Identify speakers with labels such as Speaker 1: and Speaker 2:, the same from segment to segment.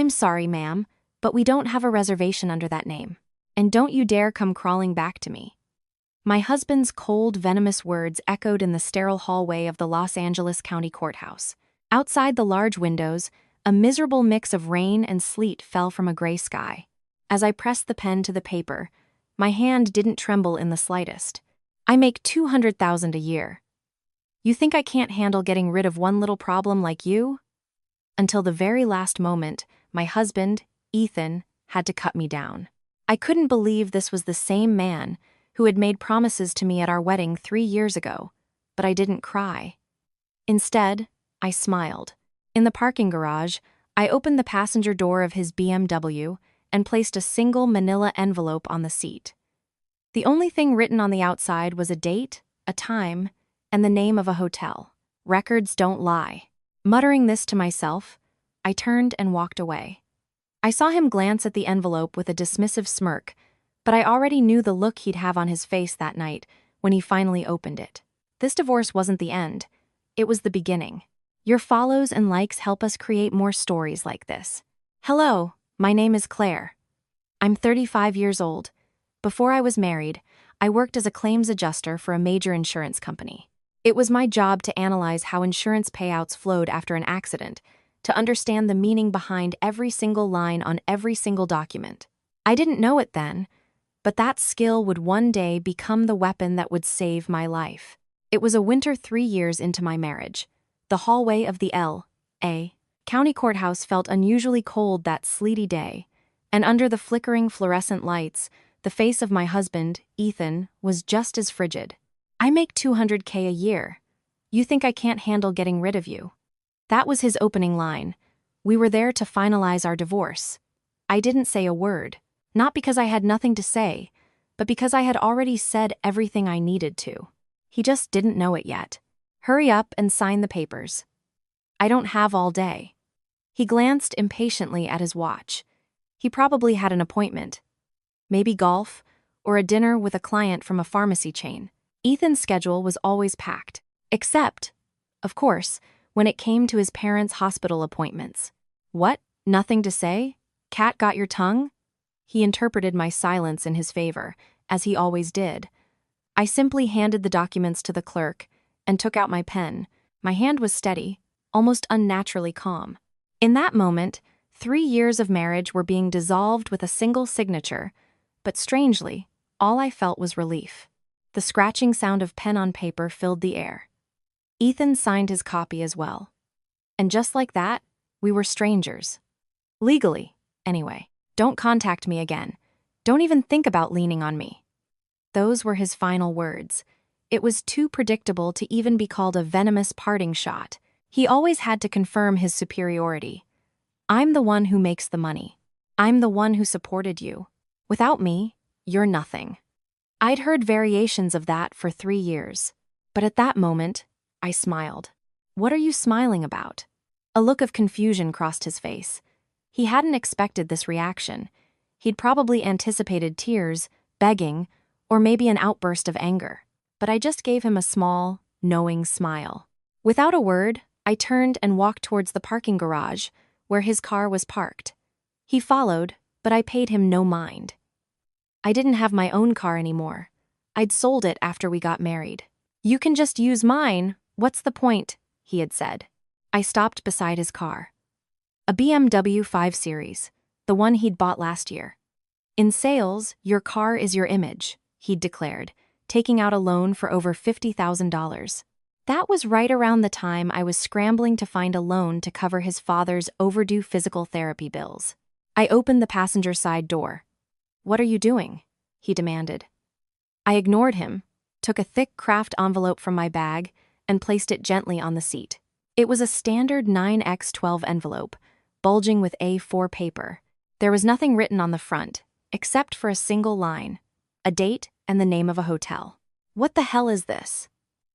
Speaker 1: I'm sorry, ma'am, but we don't have a reservation under that name. And don't you dare come crawling back to me. My husband's cold, venomous words echoed in the sterile hallway of the Los Angeles County Courthouse. Outside the large windows, a miserable mix of rain and sleet fell from a gray sky. As I pressed the pen to the paper, my hand didn't tremble in the slightest. I make $200,000 a year. You think I can't handle getting rid of one little problem like you? Until the very last moment, my husband, Ethan, had to cut me down. I couldn't believe this was the same man who had made promises to me at our wedding 3 years ago, but I didn't cry. Instead, I smiled. In the parking garage, I opened the passenger door of his BMW and placed a single manila envelope on the seat. The only thing written on the outside was a date, a time, and the name of a hotel. Records don't lie. Muttering this to myself, I turned and walked away. I saw him glance at the envelope with a dismissive smirk, but I already knew the look he'd have on his face that night when he finally opened it. This divorce wasn't the end. It was the beginning. Your follows and likes help us create more stories like this. Hello, my name is Claire. I'm 35 years old. Before I was married, I worked as a claims adjuster for a major insurance company. It was my job to analyze how insurance payouts flowed after an accident, to understand the meaning behind every single line on every single document. I didn't know it then, but that skill would one day become the weapon that would save my life. It was a winter 3 years into my marriage. The hallway of the L.A. County Courthouse felt unusually cold that sleety day, and under the flickering fluorescent lights, the face of my husband, Ethan, was just as frigid. I make $200K a year. You think I can't handle getting rid of you? That was his opening line. We were there to finalize our divorce. I didn't say a word, not because I had nothing to say, but because I had already said everything I needed to. He just didn't know it yet. Hurry up and sign the papers. I don't have all day. He glanced impatiently at his watch. He probably had an appointment. Maybe golf, or a dinner with a client from a pharmacy chain. Ethan's schedule was always packed, except, of course, when it came to his parents' hospital appointments. What? Nothing to say? Cat got your tongue? He interpreted my silence in his favor, as he always did. I simply handed the documents to the clerk and took out my pen. My hand was steady, almost unnaturally calm. In that moment, 3 years of marriage were being dissolved with a single signature, but strangely, all I felt was relief. The scratching sound of pen on paper filled the air. Ethan signed his copy as well. And just like that, we were strangers. Legally, anyway. Don't contact me again. Don't even think about leaning on me. Those were his final words. It was too predictable to even be called a venomous parting shot. He always had to confirm his superiority. I'm the one who makes the money. I'm the one who supported you. Without me, you're nothing. I'd heard variations of that for 3 years. But at that moment, I smiled. What are you smiling about? A look of confusion crossed his face. He hadn't expected this reaction. He'd probably anticipated tears, begging, or maybe an outburst of anger. But I just gave him a small, knowing smile. Without a word, I turned and walked towards the parking garage, where his car was parked. He followed, but I paid him no mind. I didn't have my own car anymore. I'd sold it after we got married. You can just use mine. What's the point? He had said. I stopped beside his car. A BMW 5 Series, the one he'd bought last year. In sales, your car is your image, he'd declared, taking out a loan for over $50,000. That was right around the time I was scrambling to find a loan to cover his father's overdue physical therapy bills. I opened the passenger side door. What are you doing? He demanded. I ignored him, took a thick craft envelope from my bag, and placed it gently on the seat. It was a standard 9x12 envelope, bulging with A4 paper. There was nothing written on the front, except for a single line, a date and the name of a hotel. What the hell is this?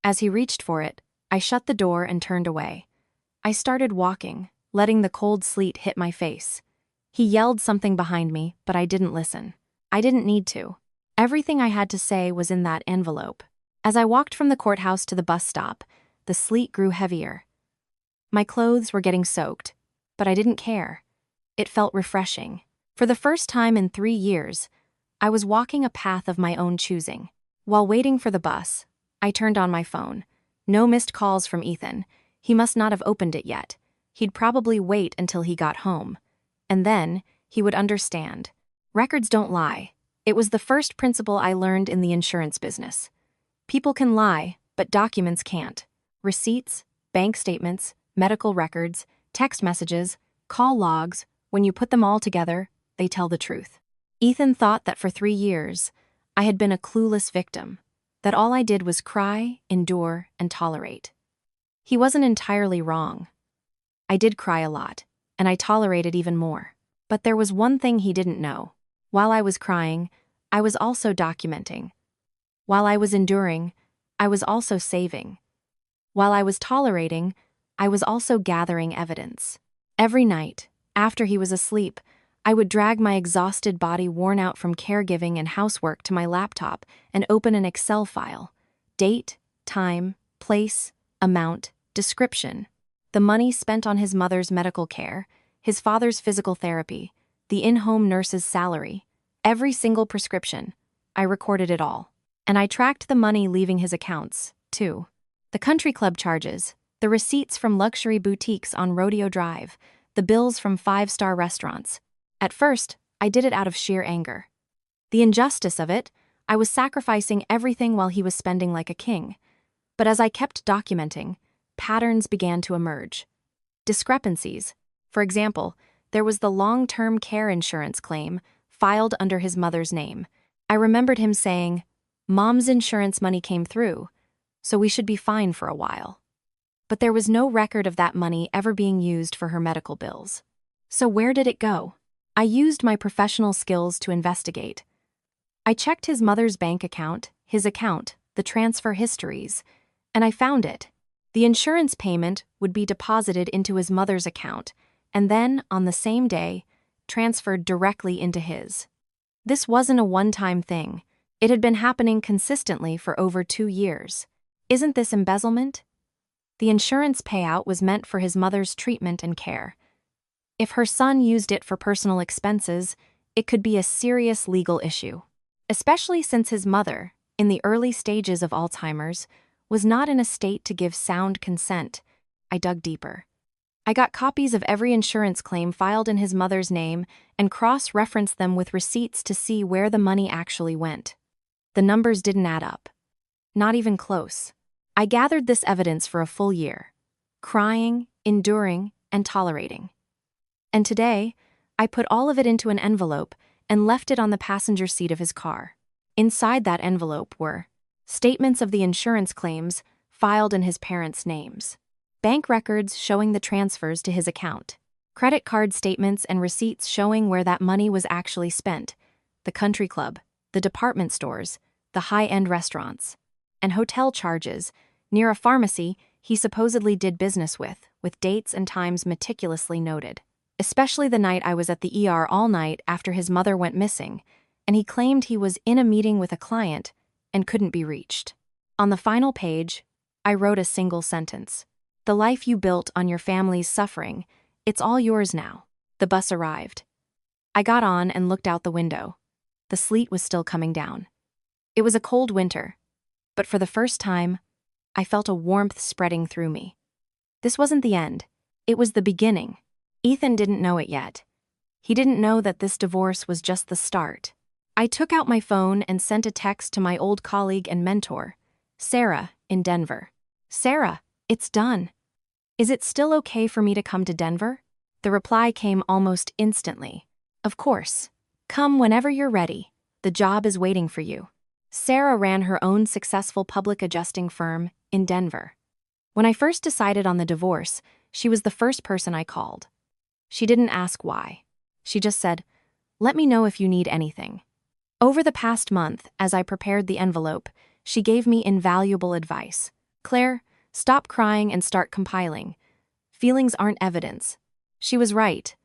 Speaker 1: As he reached for it, I shut the door and turned away. I started walking, letting the cold sleet hit my face. He yelled something behind me, but I didn't listen. I didn't need to. Everything I had to say was in that envelope. As I walked from the courthouse to the bus stop, the sleet grew heavier. My clothes were getting soaked, but I didn't care. It felt refreshing. For the first time in 3 years, I was walking a path of my own choosing. While waiting for the bus, I turned on my phone. No missed calls from Ethan. He must not have opened it yet. He'd probably wait until he got home. And then, he would understand. Records don't lie. It was the first principle I learned in the insurance business. People can lie, but documents can't. Receipts, bank statements, medical records, text messages, call logs, when you put them all together, they tell the truth. Ethan thought that for 3 years, I had been a clueless victim, that all I did was cry, endure, and tolerate. He wasn't entirely wrong. I did cry a lot, and I tolerated even more. But there was one thing he didn't know. While I was crying, I was also documenting. While I was enduring, I was also saving. While I was tolerating, I was also gathering evidence. Every night, after he was asleep, I would drag my exhausted body worn out from caregiving and housework to my laptop and open an Excel file. Date, time, place, amount, description. The money spent on his mother's medical care, his father's physical therapy, the in-home nurse's salary, every single prescription. I recorded it all. And I tracked the money leaving his accounts, too. The country club charges, the receipts from luxury boutiques on Rodeo Drive, the bills from 5-star restaurants. At first, I did it out of sheer anger. The injustice of it, I was sacrificing everything while he was spending like a king. But as I kept documenting, patterns began to emerge. Discrepancies. For example, there was the long-term care insurance claim filed under his mother's name. I remembered him saying, "Mom's insurance money came through, so we should be fine for a while." But there was no record of that money ever being used for her medical bills. So where did it go? I used my professional skills to investigate. I checked his mother's bank account, the transfer histories, and I found it. The insurance payment would be deposited into his mother's account, and then, on the same day, transferred directly into his. This wasn't a one-time thing. It had been happening consistently for over 2 years. Isn't this embezzlement? The insurance payout was meant for his mother's treatment and care. If her son used it for personal expenses, it could be a serious legal issue. Especially since his mother, in the early stages of Alzheimer's, was not in a state to give sound consent. I dug deeper. I got copies of every insurance claim filed in his mother's name and cross-referenced them with receipts to see where the money actually went. The numbers didn't add up. Not even close. I gathered this evidence for a full year, crying, enduring, and tolerating. And today, I put all of it into an envelope and left it on the passenger seat of his car. Inside that envelope were statements of the insurance claims filed in his parents' names, bank records showing the transfers to his account, credit card statements and receipts showing where that money was actually spent, the country club, the department stores, the high-end restaurants, and hotel charges near a pharmacy he supposedly did business with dates and times meticulously noted. Especially the night I was at the ER all night after his mother went missing, and he claimed he was in a meeting with a client and couldn't be reached. On the final page, I wrote a single sentence. "The life you built on your family's suffering, it's all yours now." The bus arrived. I got on and looked out the window. The sleet was still coming down. It was a cold winter, but for the first time, I felt a warmth spreading through me. This wasn't the end. It was the beginning. Ethan didn't know it yet. He didn't know that this divorce was just the start. I took out my phone and sent a text to my old colleague and mentor, Sarah, in Denver. "Sarah, it's done. Is it still okay for me to come to Denver?" The reply came almost instantly. "Of course. Come whenever you're ready. The job is waiting for you." Sarah ran her own successful public adjusting firm in Denver. When I first decided on the divorce, she was the first person I called. She didn't ask why. She just said, "Let me know if you need anything." Over the past month, as I prepared the envelope, she gave me invaluable advice. "Claire, stop crying and start compiling. Feelings aren't evidence." She was right.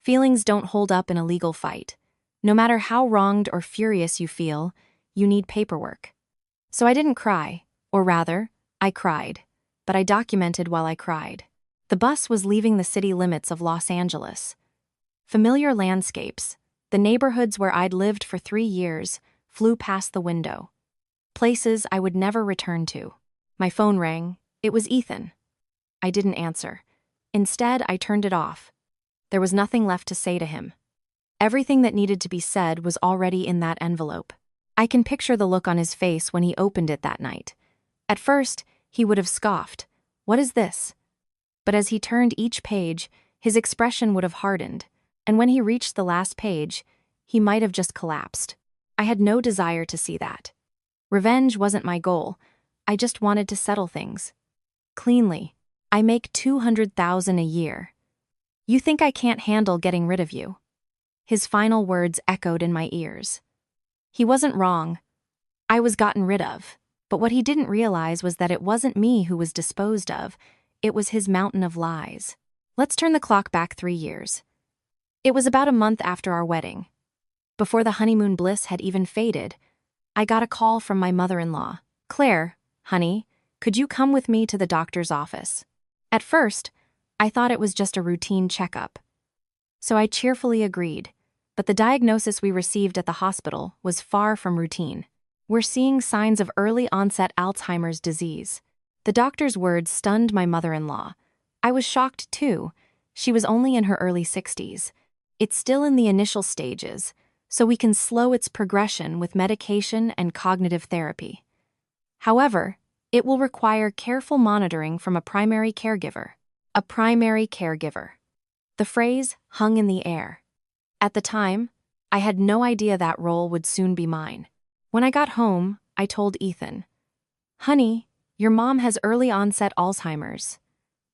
Speaker 1: Feelings don't hold up in a legal fight. No matter how wronged or furious you feel, you need paperwork. So I didn't cry, or rather, I cried, but I documented while I cried. The bus was leaving the city limits of Los Angeles. Familiar landscapes, the neighborhoods where I'd lived for 3 years, flew past the window. Places I would never return to. My phone rang. It was Ethan. I didn't answer. Instead, I turned it off. There was nothing left to say to him. Everything that needed to be said was already in that envelope. I can picture the look on his face when he opened it that night. At first, he would have scoffed. What is this? But as he turned each page, his expression would have hardened, and when he reached the last page, he might have just collapsed. I had no desire to see that. Revenge wasn't my goal. I just wanted to settle things. Cleanly. I make $200,000 a year. You think I can't handle getting rid of you? His final words echoed in my ears. He wasn't wrong. I was gotten rid of. But what he didn't realize was that it wasn't me who was disposed of. It was his mountain of lies. Let's turn the clock back 3 years. It was about a month after our wedding. Before the honeymoon bliss had even faded, I got a call from my mother-in-law. Claire, honey, could you come with me to the doctor's office? At first, I thought it was just a routine checkup. So I cheerfully agreed, but the diagnosis we received at the hospital was far from routine. We're seeing signs of early-onset Alzheimer's disease. The doctor's words stunned my mother-in-law. I was shocked too. She was only in her early 60s. It's still in the initial stages, so we can slow its progression with medication and cognitive therapy. However, it will require careful monitoring from a primary caregiver. A primary caregiver. The phrase hung in the air. At the time, I had no idea that role would soon be mine. When I got home, I told Ethan, "Honey, your mom has early-onset Alzheimer's.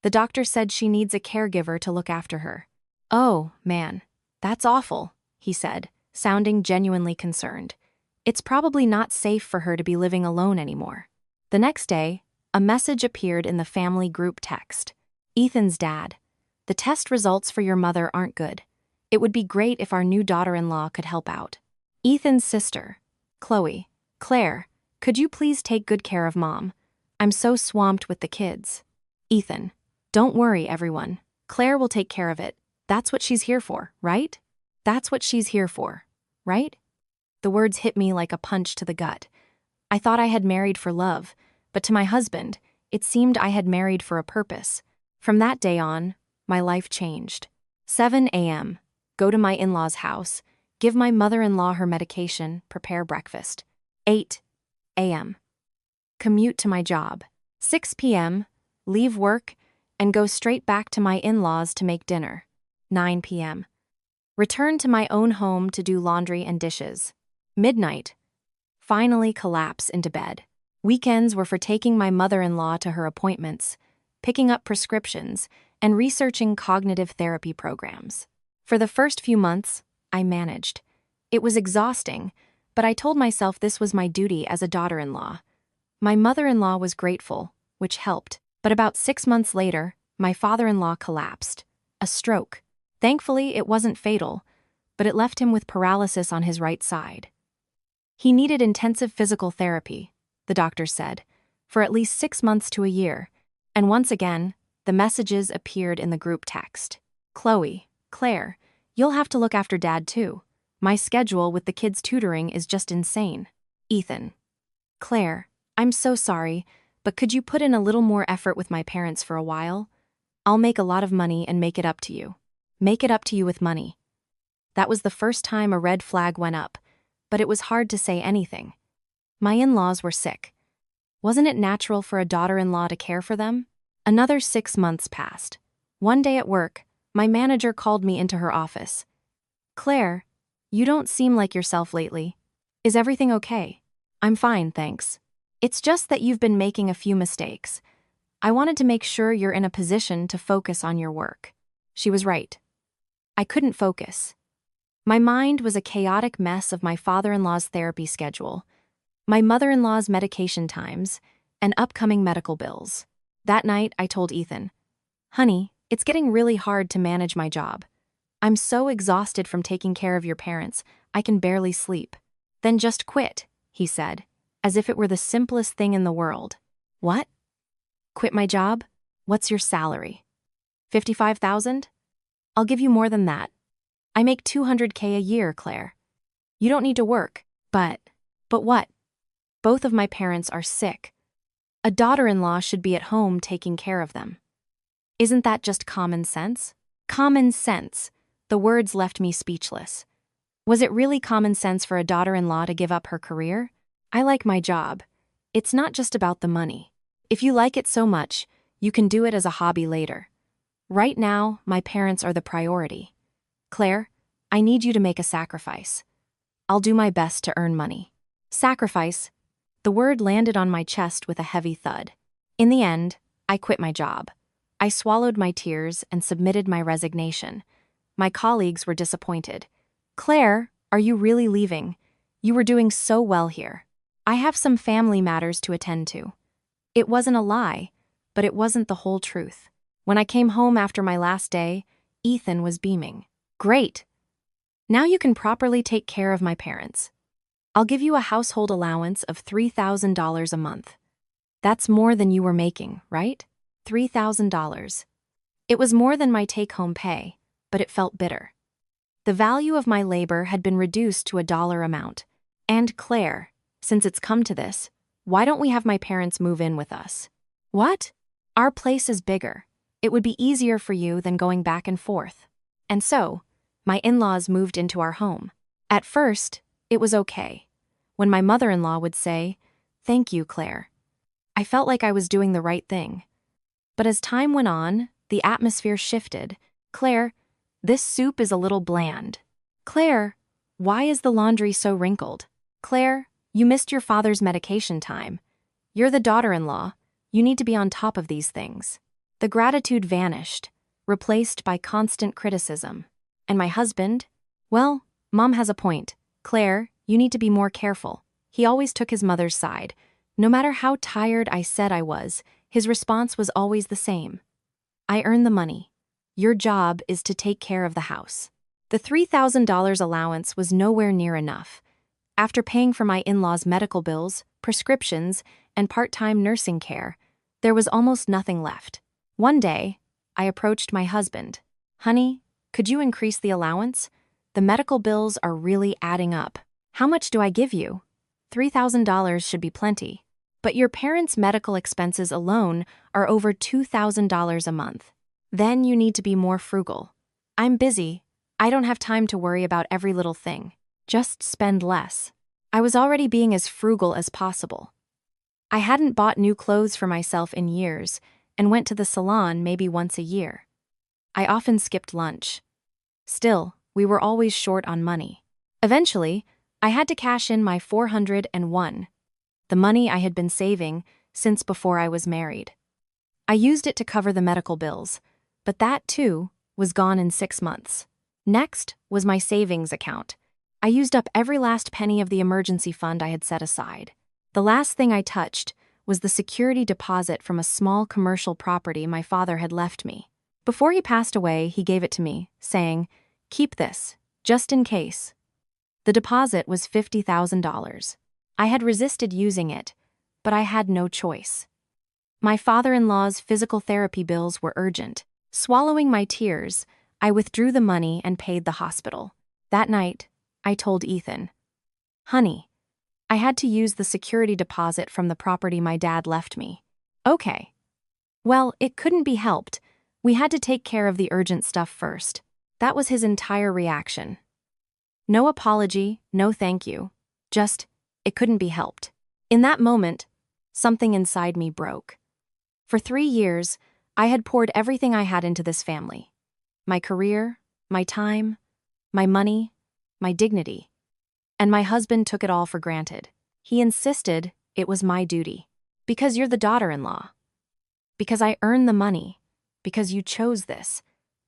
Speaker 1: The doctor said she needs a caregiver to look after her." "Oh, man, that's awful," he said, sounding genuinely concerned. "It's probably not safe for her to be living alone anymore." The next day, a message appeared in the family group text. Ethan's dad. "The test results for your mother aren't good. It would be great if our new daughter-in-law could help out." Ethan's sister. Chloe. "Claire, could you please take good care of Mom? I'm so swamped with the kids." Ethan. "Don't worry, everyone. Claire will take care of it. That's what she's here for, right? That's what she's here for, right?" The words hit me like a punch to the gut. I thought I had married for love, but to my husband, it seemed I had married for a purpose. From that day on, my life changed. 7 a.m. Go to my in-laws' house, give my mother-in-law her medication, prepare breakfast. 8 a.m. Commute to my job. 6 p.m. Leave work and go straight back to my in-laws to make dinner. 9 p.m. Return to my own home to do laundry and dishes. Midnight. Finally collapse into bed. Weekends were for taking my mother-in-law to her appointments, picking up prescriptions, and researching cognitive therapy programs. For the first few months, I managed. It was exhausting, but I told myself this was my duty as a daughter-in-law. My mother-in-law was grateful, which helped, but about 6 months later, my father-in-law collapsed. A stroke. Thankfully, it wasn't fatal, but it left him with paralysis on his right side. He needed intensive physical therapy, the doctor said, for at least 6 months to a year, and once again, the messages appeared in the group text. "Chloe, Claire, you'll have to look after Dad too. My schedule with the kids' tutoring is just insane." Ethan. "Claire, I'm so sorry, but could you put in a little more effort with my parents for a while? I'll make a lot of money and make it up to you. Make it up to you with money." That was the first time a red flag went up, but it was hard to say anything. My in-laws were sick. Wasn't it natural for a daughter-in-law to care for them? Another 6 months passed. One day at work, my manager called me into her office. "Claire, you don't seem like yourself lately. Is everything okay?" "I'm fine, thanks. It's just that you've been making a few mistakes. I wanted to make sure you're in a position to focus on your work." She was right. I couldn't focus. My mind was a chaotic mess of my father-in-law's therapy schedule, my mother-in-law's medication times, and upcoming medical bills. That night, I told Ethan, "Honey, it's getting really hard to manage my job. I'm so exhausted from taking care of your parents, I can barely sleep." "Then just quit," he said, as if it were the simplest thing in the world. "What? Quit my job? What's your salary? 55,000? I'll give you more than that." I make 200K a year, Claire. You don't need to work. But what? Both of my parents are sick. A daughter-in-law should be at home taking care of them. Isn't that just common sense? Common sense. The words left me speechless. Was it really common sense for a daughter-in-law to give up her career? I like my job. It's not just about the money. If you like it so much, you can do it as a hobby later. Right now, my parents are the priority. Claire, I need you to make a sacrifice. I'll do my best to earn money. Sacrifice. The word landed on my chest with a heavy thud. In the end, I quit my job. I swallowed my tears and submitted my resignation. My colleagues were disappointed. Claire, are you really leaving? You were doing so well here. I have some family matters to attend to. It wasn't a lie, but it wasn't the whole truth. When I came home after my last day, Ethan was beaming. Great. Now you can properly take care of my parents. I'll give you a household allowance of $3,000 a month. That's more than you were making, right? $3,000. It was more than my take-home pay, but it felt bitter. The value of my labor had been reduced to a dollar amount. And Claire, since it's come to this, why don't we have my parents move in with us? What? Our place is bigger. It would be easier for you than going back and forth. And so, my in-laws moved into our home. At first, it was okay. When my mother-in-law would say, "Thank you, Claire," I felt like I was doing the right thing. But as time went on, the atmosphere shifted. Claire, this soup is a little bland. Claire, why is the laundry so wrinkled? Claire, you missed your father's medication time. You're the daughter-in-law. You need to be on top of these things. The gratitude vanished, replaced by constant criticism. And my husband? Well, Mom has a point. Claire, you need to be more careful. He always took his mother's side. No matter how tired I said I was, his response was always the same. I earn the money. Your job is to take care of the house. The $3,000 allowance was nowhere near enough. After paying for my in-laws' medical bills, prescriptions, and part-time nursing care, there was almost nothing left. One day, I approached my husband. Honey, could you increase the allowance? The medical bills are really adding up. How much do I give you? $3,000 should be plenty. But your parents' medical expenses alone are over $2,000 a month. Then you need to be more frugal. I'm busy. I don't have time to worry about every little thing. Just spend less. I was already being as frugal as possible. I hadn't bought new clothes for myself in years and went to the salon maybe once a year. I often skipped lunch. Still, we were always short on money. Eventually, I had to cash in my $401, the money I had been saving since before I was married. I used it to cover the medical bills, but that, too, was gone in 6 months. Next was my savings account. I used up every last penny of the emergency fund I had set aside. The last thing I touched was the security deposit from a small commercial property my father had left me. Before he passed away, he gave it to me, saying, "Keep this, just in case." The deposit was $50,000. I had resisted using it, but I had no choice. My father-in-law's physical therapy bills were urgent. Swallowing my tears, I withdrew the money and paid the hospital. That night, I told Ethan, "Honey, I had to use the security deposit from the property my dad left me." "Okay." Well, it couldn't be helped. We had to take care of the urgent stuff first. That was his entire reaction. No apology, no thank you. Just, it couldn't be helped. In that moment, something inside me broke. For 3 years, I had poured everything I had into this family. My career, my time, my money, my dignity. And my husband took it all for granted. He insisted it was my duty. Because you're the daughter-in-law. Because I earned the money. Because you chose this.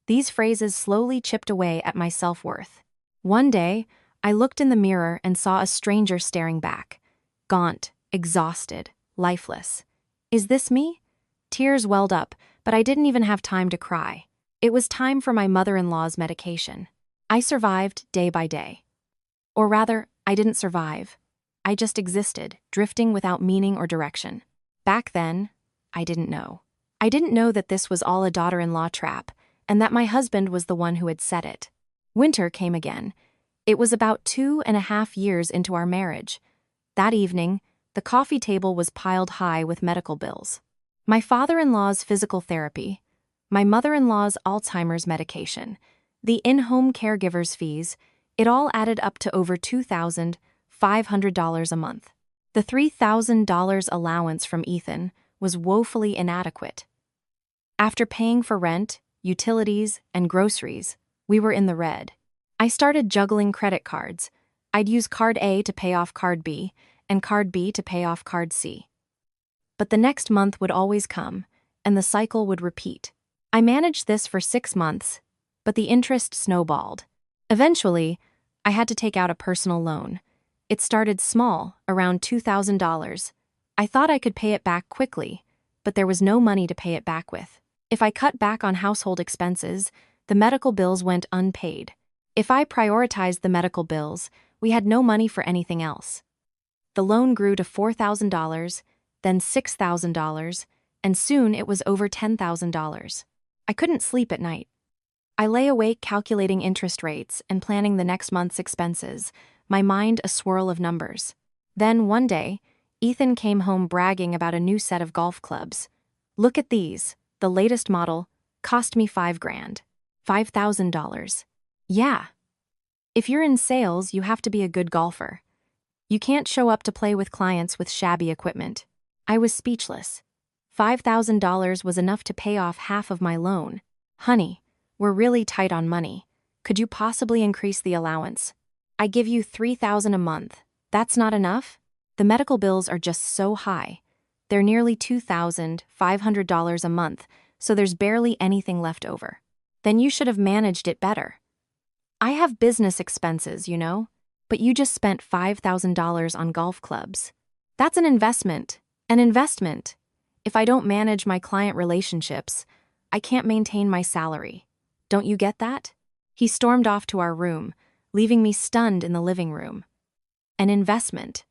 Speaker 1: These phrases slowly chipped away at my self-worth. One day, I looked in the mirror and saw a stranger staring back. Gaunt, exhausted, lifeless. Is this me? Tears welled up, but I didn't even have time to cry. It was time for my mother-in-law's medication. I survived day by day. Or rather, I didn't survive. I just existed, drifting without meaning or direction. Back then, I didn't know. I didn't know that this was all a daughter-in-law trap, and that my husband was the one who had set it. Winter came again. It was about 2.5 years into our marriage. That evening, the coffee table was piled high with medical bills. My father-in-law's physical therapy, my mother-in-law's Alzheimer's medication, the in-home caregiver's fees, it all added up to over $2,500 a month. The $3,000 allowance from Ethan was woefully inadequate. After paying for rent, utilities, and groceries, we were in the red. I started juggling credit cards. I'd use card A to pay off card B, and card B to pay off card C. But the next month would always come, and the cycle would repeat. I managed this for 6 months, but the interest snowballed. Eventually, I had to take out a personal loan. It started small, around $2,000. I thought I could pay it back quickly, but there was no money to pay it back with. If I cut back on household expenses, the medical bills went unpaid. If I prioritized the medical bills, we had no money for anything else. The loan grew to $4,000, then $6,000, and soon it was over $10,000. I couldn't sleep at night. I lay awake calculating interest rates and planning the next month's expenses, my mind a swirl of numbers. Then, one day, Ethan came home bragging about a new set of golf clubs. "Look at these, the latest model, cost me $5,000. $5,000. Yeah. If you're in sales, you have to be a good golfer. You can't show up to play with clients with shabby equipment." I was speechless. $5,000 was enough to pay off half of my loan. "Honey, we're really tight on money. Could you possibly increase the allowance? I give you $3,000 a month. That's not enough? The medical bills are just so high. They're nearly $2,500 a month, so there's barely anything left over." "Then you should have managed it better. I have business expenses, you know, but you just spent $5,000 on golf clubs. That's an investment. An investment. If I don't manage my client relationships, I can't maintain my salary. Don't you get that?" He stormed off to our room, leaving me stunned in the living room. An investment.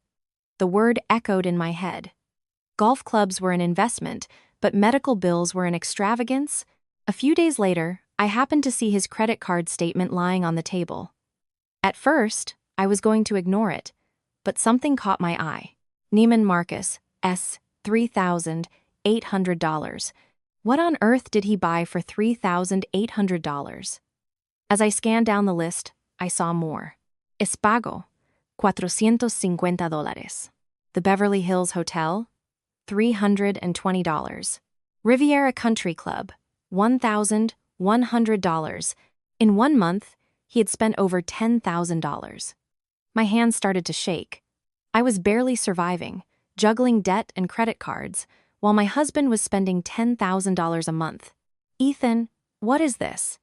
Speaker 1: The word echoed in my head. Golf clubs were an investment, but medical bills were an extravagance. A few days later, I happened to see his credit card statement lying on the table. At first, I was going to ignore it, but something caught my eye. Neiman Marcus, S. $3,800. What on earth did he buy for $3,800? As I scanned down the list, I saw more. Espago, $450. The Beverly Hills Hotel, $320. Riviera Country Club, $1,100. In 1 month, he had spent over $10,000. My hands started to shake. I was barely surviving, juggling debt and credit cards, while my husband was spending $10,000 a month. "Ethan, what is this?"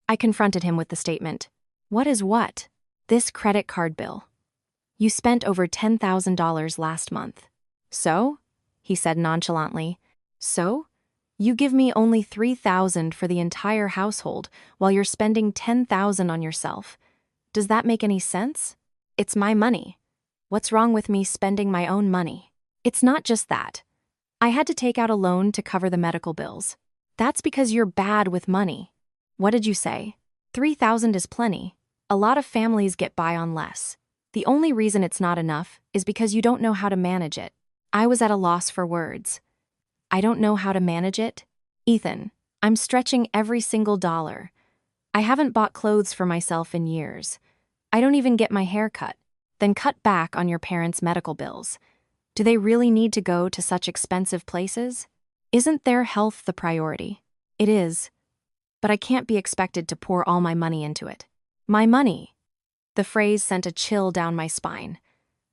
Speaker 1: I confronted him with the statement. "What is what?" "This credit card bill. You spent over $10,000 last month." "So?" he said nonchalantly. "So? You give me only $3,000 for the entire household while you're spending $10,000 on yourself. Does that make any sense? It's my money. What's wrong with me spending my own money?" "It's not just that. I had to take out a loan to cover the medical bills." "That's because you're bad with money." "What did you say? $3,000 is plenty. A lot of families get by on less. The only reason it's not enough is because you don't know how to manage it." I was at a loss for words. I don't know how to manage it? Ethan, I'm stretching every single dollar. I haven't bought clothes for myself in years. I don't even get my hair cut. Then cut back on your parents' medical bills. Do they really need to go to such expensive places? Isn't their health the priority? It is. But I can't be expected to pour all my money into it. My money. The phrase sent a chill down my spine.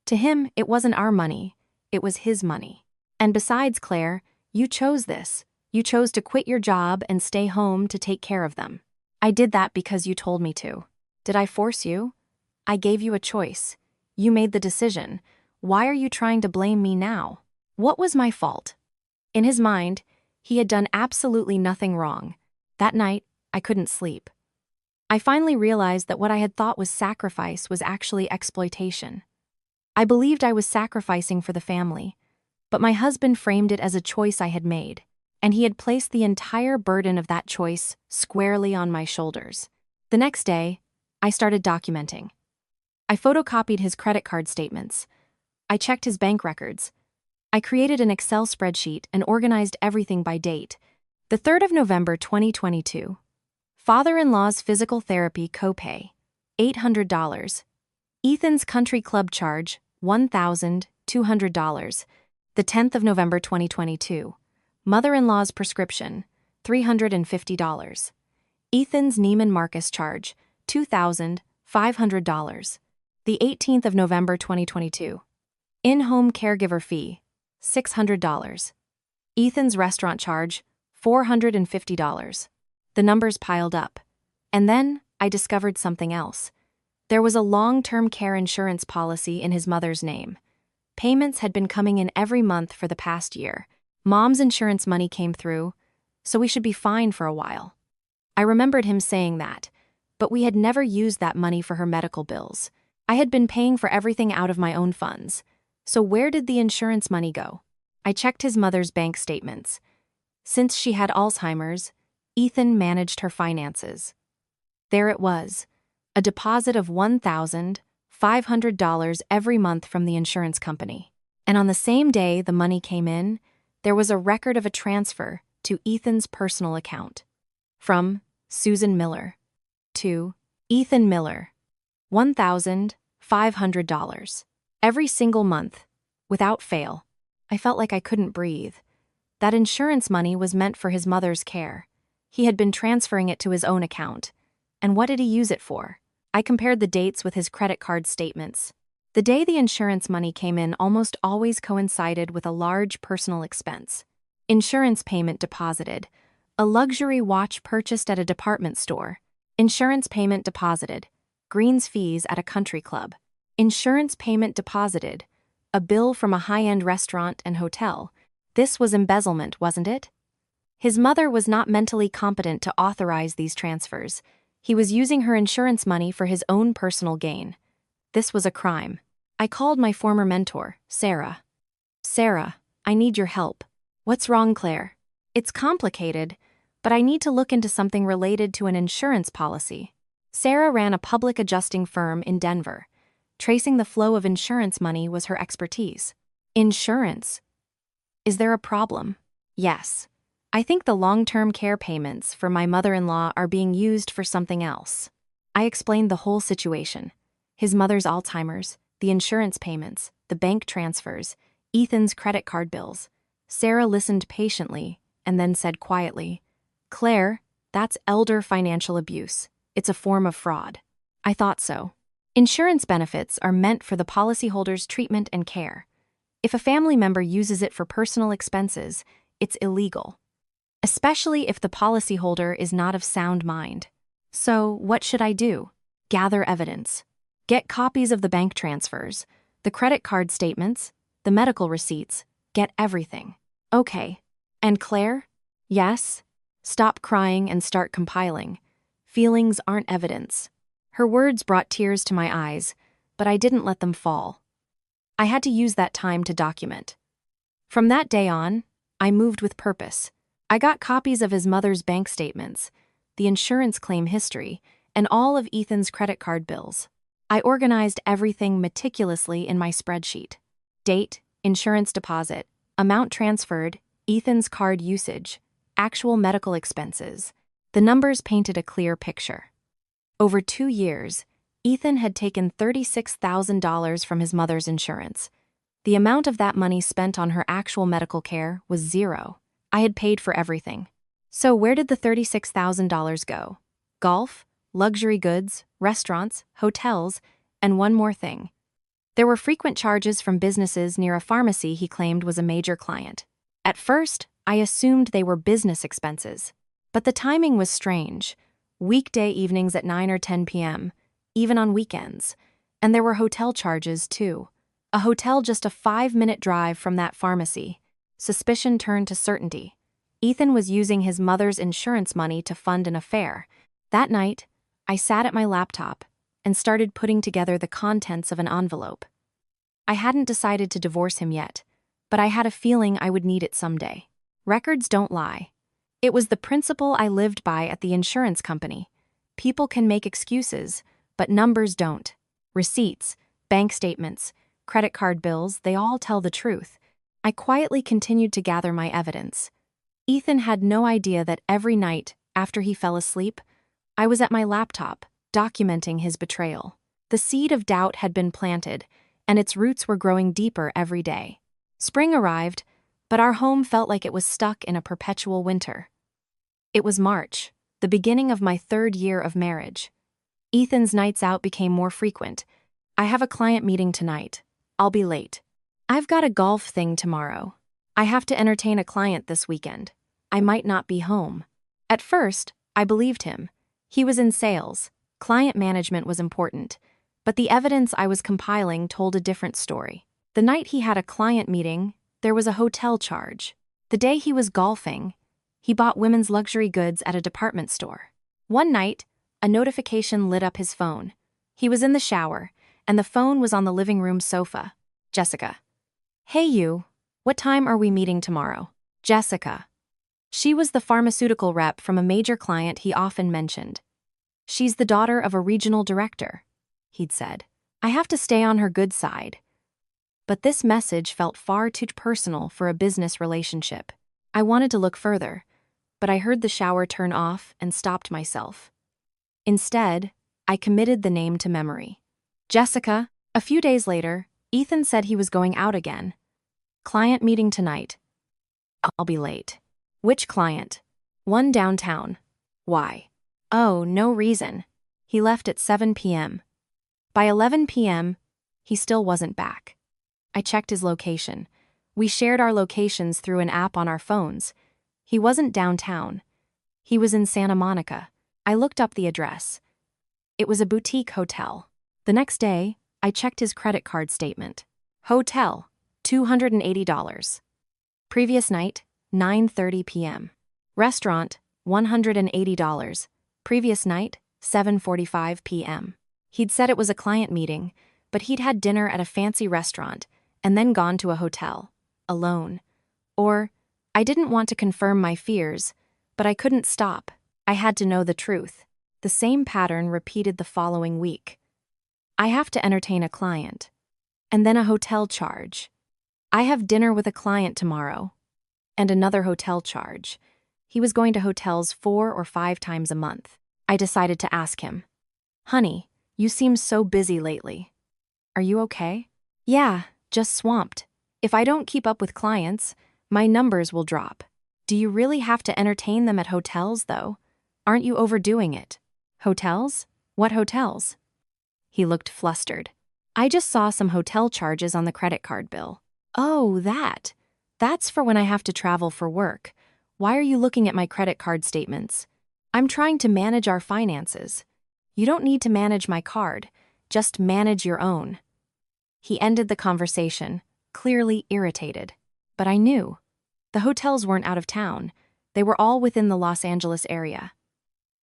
Speaker 1: To him, it wasn't our money. It was his money. And besides, Claire, you chose this. You chose to quit your job and stay home to take care of them. I did that because you told me to. Did I force you? I gave you a choice. You made the decision. Why are you trying to blame me now? What was my fault? In his mind, he had done absolutely nothing wrong. That night, I couldn't sleep. I finally realized that what I had thought was sacrifice was actually exploitation. I believed I was sacrificing for the family, but my husband framed it as a choice I had made, and he had placed the entire burden of that choice squarely on my shoulders. The next day, I started documenting. I photocopied his credit card statements. I checked his bank records. I created an Excel spreadsheet and organized everything by date. The 3rd of November 2022. Father-in-law's physical therapy copay, $800. Ethan's country club charge, $1,200. The 10th of November 2022. Mother-in-law's prescription, $350. Ethan's Neiman Marcus charge, $2,500. The 18th of November 2022. In-home caregiver fee, $600. Ethan's restaurant charge, $450. The numbers piled up. And then I discovered something else. There was a long-term care insurance policy in his mother's name. Payments had been coming in every month for the past year. Mom's insurance money came through, so we should be fine for a while. I remembered him saying that, but we had never used that money for her medical bills. I had been paying for everything out of my own funds. So where did the insurance money go? I checked his mother's bank statements. Since she had Alzheimer's, Ethan managed her finances. There it was, a deposit of $1,500 every month from the insurance company. And on the same day the money came in, there was a record of a transfer to Ethan's personal account. From Susan Miller to Ethan Miller, $1,500. Every single month, without fail. I felt like I couldn't breathe. That insurance money was meant for his mother's care. He had been transferring it to his own account. And what did he use it for? I compared the dates with his credit card statements. The day the insurance money came in almost always coincided with a large personal expense. Insurance payment deposited. A luxury watch purchased at a department store. Insurance payment deposited. Greens fees at a country club. Insurance payment deposited. A bill from a high-end restaurant and hotel. This was embezzlement, wasn't it? His mother was not mentally competent to authorize these transfers. He was using her insurance money for his own personal gain. This was a crime. I called my former mentor, Sarah. Sarah, I need your help. What's wrong, Claire? It's complicated, but I need to look into something related to an insurance policy. Sarah ran a public adjusting firm in Denver. Tracing the flow of insurance money was her expertise. Insurance? Is there a problem? Yes. I think the long-term care payments for my mother-in-law are being used for something else. I explained the whole situation. His mother's Alzheimer's, the insurance payments, the bank transfers, Ethan's credit card bills. Sarah listened patiently and then said quietly, Claire, that's elder financial abuse. It's a form of fraud. I thought so. Insurance benefits are meant for the policyholder's treatment and care. If a family member uses it for personal expenses, it's illegal, especially if the policyholder is not of sound mind. So, what should I do? Gather evidence. Get copies of the bank transfers, the credit card statements, the medical receipts. Get everything. Okay. And Claire? Yes? Stop crying and start compiling. Feelings aren't evidence. Her words brought tears to my eyes, but I didn't let them fall. I had to use that time to document. From that day on, I moved with purpose. I got copies of his mother's bank statements, the insurance claim history, and all of Ethan's credit card bills. I organized everything meticulously in my spreadsheet. Date, insurance deposit, amount transferred, Ethan's card usage, actual medical expenses. The numbers painted a clear picture. Over 2 years, Ethan had taken $36,000 from his mother's insurance. The amount of that money spent on her actual medical care was zero. I had paid for everything. So where did the $36,000 go? Golf, luxury goods, restaurants, hotels, and one more thing. There were frequent charges from businesses near a pharmacy he claimed was a major client. At first, I assumed they were business expenses. But the timing was strange. Weekday evenings at 9 or 10 p.m., even on weekends. And there were hotel charges, too. A hotel just a 5-minute drive from that pharmacy. Suspicion turned to certainty. Ethan was using his mother's insurance money to fund an affair. That night, I sat at my laptop and started putting together the contents of an envelope. I hadn't decided to divorce him yet, but I had a feeling I would need it someday. Records don't lie. It was the principle I lived by at the insurance company. People can make excuses, But numbers don't. Receipts, bank statements, credit card bills, they all tell the truth. I quietly continued to gather my evidence. Ethan had no idea that every night, after he fell asleep, I was at my laptop, documenting his betrayal. The seed of doubt had been planted, and its roots were growing deeper every day. Spring arrived, but our home felt like it was stuck in a perpetual winter. It was March, the beginning of my 3rd year of marriage. Ethan's nights out became more frequent. I have a client meeting tonight. I'll be late. I've got a golf thing tomorrow. I have to entertain a client this weekend. I might not be home. At first, I believed him. He was in sales. Client management was important. But the evidence I was compiling told a different story. The night he had a client meeting, there was a hotel charge. The day he was golfing, he bought women's luxury goods at a department store. One night, a notification lit up his phone. He was in the shower, and the phone was on the living room sofa. Jessica. Hey you, what time are we meeting tomorrow? Jessica. She was the pharmaceutical rep from a major client he often mentioned. She's the daughter of a regional director, he'd said. I have to stay on her good side. But this message felt far too personal for a business relationship. I wanted to look further, but I heard the shower turn off and stopped myself. Instead, I committed the name to memory. Jessica. A few days later, Ethan said he was going out again. Client meeting tonight. I'll be late. Which client? One downtown. Why? Oh, no reason. He left at 7 p.m. By 11 p.m., he still wasn't back. I checked his location. We shared our locations through an app on our phones. He wasn't downtown. He was in Santa Monica. I looked up the address. It was a boutique hotel. The next day, I checked his credit card statement. Hotel, $280. Previous night, 9:30 p.m. Restaurant, $180. Previous night, 7:45 p.m. He'd said it was a client meeting, but he'd had dinner at a fancy restaurant and then gone to a hotel, alone. Or, I didn't want to confirm my fears, but I couldn't stop. I had to know the truth. The same pattern repeated the following week. I have to entertain a client. And then a hotel charge. I have dinner with a client tomorrow. And another hotel charge. He was going to hotels 4 or 5 times a month. I decided to ask him. Honey, you seem so busy lately. Are you okay? Yeah, just swamped. If I don't keep up with clients, my numbers will drop. Do you really have to entertain them at hotels, though? Aren't you overdoing it? Hotels? What hotels? He looked flustered. I just saw some hotel charges on the credit card bill. Oh, that. That's for when I have to travel for work. Why are you looking at my credit card statements? I'm trying to manage our finances. You don't need to manage my card, just manage your own. He ended the conversation, clearly irritated. But I knew. The hotels weren't out of town. They were all within the Los Angeles area.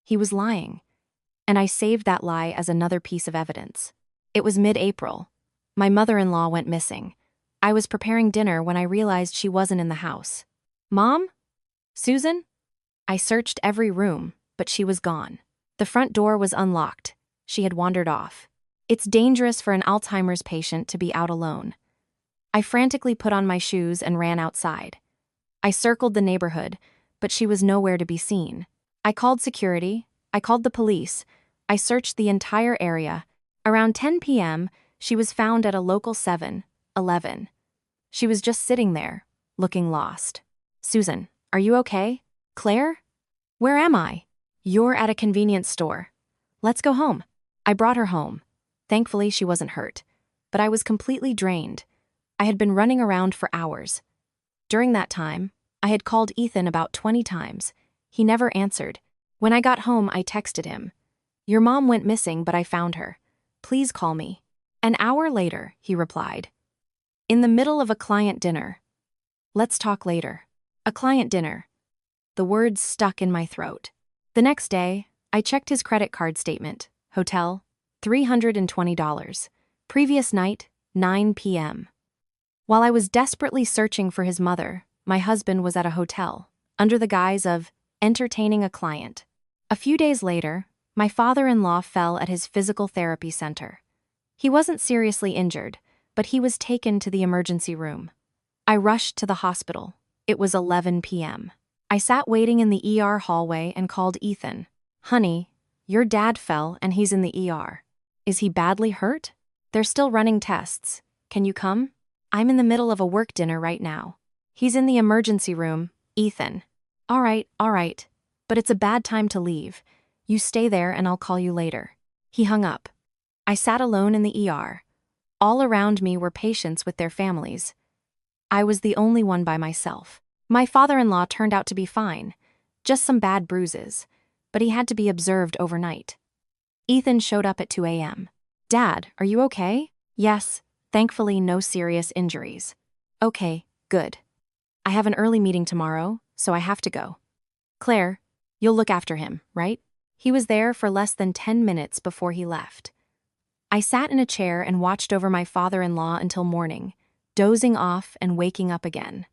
Speaker 1: He was lying. And I saved that lie as another piece of evidence. It was mid-April. My mother-in-law went missing. I was preparing dinner when I realized she wasn't in the house. Mom? Susan? I searched every room, but she was gone. The front door was unlocked. She had wandered off. It's dangerous for an Alzheimer's patient to be out alone. I frantically put on my shoes and ran outside. I circled the neighborhood, but she was nowhere to be seen. I called security. I called the police. I searched the entire area. Around 10 p.m., she was found at a local 7-Eleven. She was just sitting there, looking lost. Susan, are you okay? Claire? Where am I? You're at a convenience store. Let's go home. I brought her home. Thankfully, she wasn't hurt. But I was completely drained. I had been running around for hours. During that time, I had called Ethan about 20 times. He never answered. When I got home, I texted him. Your mom went missing, but I found her. Please call me. An hour later, he replied. In the middle of a client dinner. Let's talk later. A client dinner. The words stuck in my throat. The next day, I checked his credit card statement. Hotel, $320. Previous night, 9 p.m. While I was desperately searching for his mother, my husband was at a hotel, under the guise of entertaining a client. A few days later, My father-in-law fell at his physical therapy center. He wasn't seriously injured, but he was taken to the emergency room. I rushed to the hospital. It was 11 p.m. I sat waiting in the ER hallway and called Ethan. "Honey, your dad fell and he's in the ER. Is he badly hurt? They're still running tests. Can you come? I'm in the middle of a work dinner right now." "He's in the emergency room, Ethan." All right. But it's a bad time to leave. You stay there and I'll call you later." He hung up. I sat alone in the ER. All around me were patients with their families. I was the only one by myself. My father-in-law turned out to be fine, just some bad bruises, but he had to be observed overnight. Ethan showed up at 2 a.m. "Dad, are you okay?" "Yes, thankfully no serious injuries." "Okay, good. I have an early meeting tomorrow, so I have to go." "Claire, you'll look after him, right?" He was there for less than 10 minutes before he left. I sat in a chair and watched over my father-in-law until morning, dozing off and waking up again.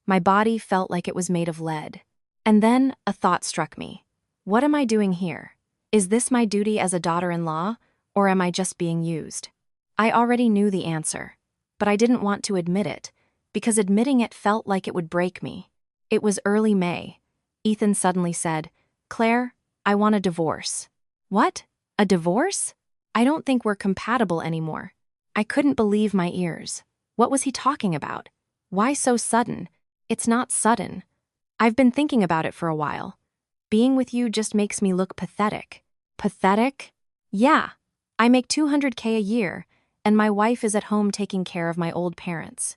Speaker 1: My body felt like it was made of lead. And then a thought struck me. What am I doing here? Is this my duty as a daughter-in-law, or am I just being used? I already knew the answer, but I didn't want to admit it, because admitting it felt like it would break me. It was early May. Ethan suddenly said, "Claire, I want a divorce." "What? A divorce? I don't think we're compatible anymore." I couldn't believe my ears. What was he talking about? Why so sudden? It's not sudden. I've been thinking about it for a while. Being with you just makes me look pathetic. Pathetic? Yeah. I make $200K a year, and my wife is at home taking care of my old parents.